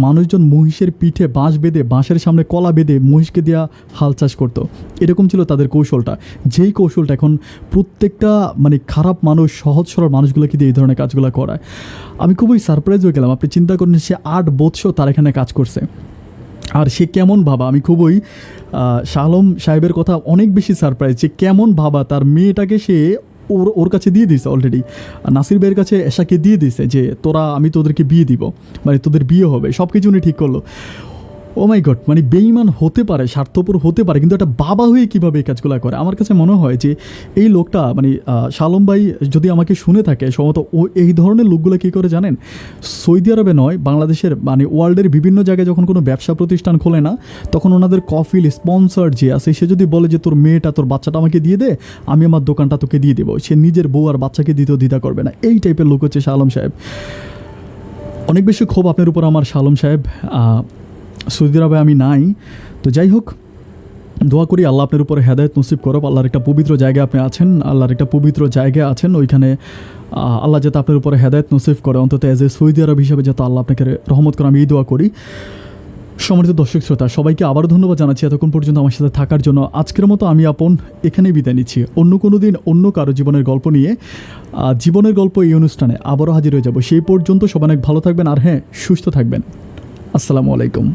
মানুষজন মহিষের পিঠে বাঁশ বেঁধে, বাঁশের সামনে কলা বেঁধে মহিষকে দেওয়া হাল চাষ করতো। এরকম ছিল তাদের কৌশলটা, যেই কৌশলটা এখন প্রত্যেকটা খারাপ মানুষ, সহজ সরল মানুষগুলোকে দিয়ে এই ধরনের কাজগুলো করায়। আমি খুবই সারপ্রাইজ হয়ে গেলাম। আপনি চিন্তা করেন, সে 8 বৎসর তার এখানে কাজ করছে, আর সে কেমন ভাবা। আমি খুবই শালম সাহেবের কথা অনেক বেশি সারপ্রাইজ, যে কেমন ভাবা তার মেয়েটাকে সে ওর কাছে দিয়ে দিয়েছে অলরেডি, নাসির ভাইয়ের কাছে এশাকে দিয়ে দিয়েছে যে আমি তোদেরকে বিয়ে দিব, তোদের বিয়ে হবে, সব কিছু উনি ঠিক করলো। ও মাই গড, বেঈমান হতে পারে, স্বার্থপর হতে পারে, কিন্তু একটা বাবা হয়ে কীভাবে এই কাজগুলো করে। আমার কাছে মনে হয় যে এই লোকটা শালম ভাই যদি আমাকে শুনে থাকে, সম্ভবত ও এই ধরনের লোকগুলো কী করে জানেন, সৌদি আরবে নয়, বাংলাদেশের ওয়ার্ল্ডের বিভিন্ন জায়গায় যখন কোনো ব্যবসা প্রতিষ্ঠান খোলে না, তখন ওনাদের কফিল স্পন্সর যে আছে, সে যদি বলে যে তোর মেয়েটা, তোর বাচ্চাটা আমাকে দিয়ে দে, আমি আমার দোকানটা তোকে দিয়ে দেবো, সে নিজের বউ আর বাচ্চাকে দিতেও দ্বিধা করবে না। এই টাইপের লোক হচ্ছে শালম সাহেব। অনেক বেশি ক্ষোভ আপনার উপর আমার, শালম সাহেব। সৌদি আরবে আমি নাই, তো যাই হোক, দোয়া করি আল্লাহ আপনার উপরে হেদায়েত নসিব করব। আল্লাহর একটা পবিত্র জায়গায় আপনি আছেন, আল্লাহর একটা পবিত্র জায়গায় আছেন, ওইখানে আল্লাহ যাতে আপনার উপরে হেদায়েত নসিব করে, অন্তত এজ এ সৌদি আরব হিসাবে যাতে আল্লাহ আপনাকে রহমত করে, আমি এই দোয়া করি। সম্মানিত দর্শক শ্রোতা, সবাইকে আবারও ধন্যবাদ জানাচ্ছি এতক্ষণ পর্যন্ত আমার সাথে থাকার জন্য। আজকের মতো আমি এখানেই বিদায় নিচ্ছি। অন্য কোনো দিন অন্য কারো জীবনের গল্প নিয়ে, জীবনের গল্প এই অনুষ্ঠানে আবারও হাজির হয়ে যাব। সেই পর্যন্ত সবাই অনেক ভালো থাকবেন, আর হ্যাঁ, সুস্থ থাকবেন। আসসালামু আলাইকুম।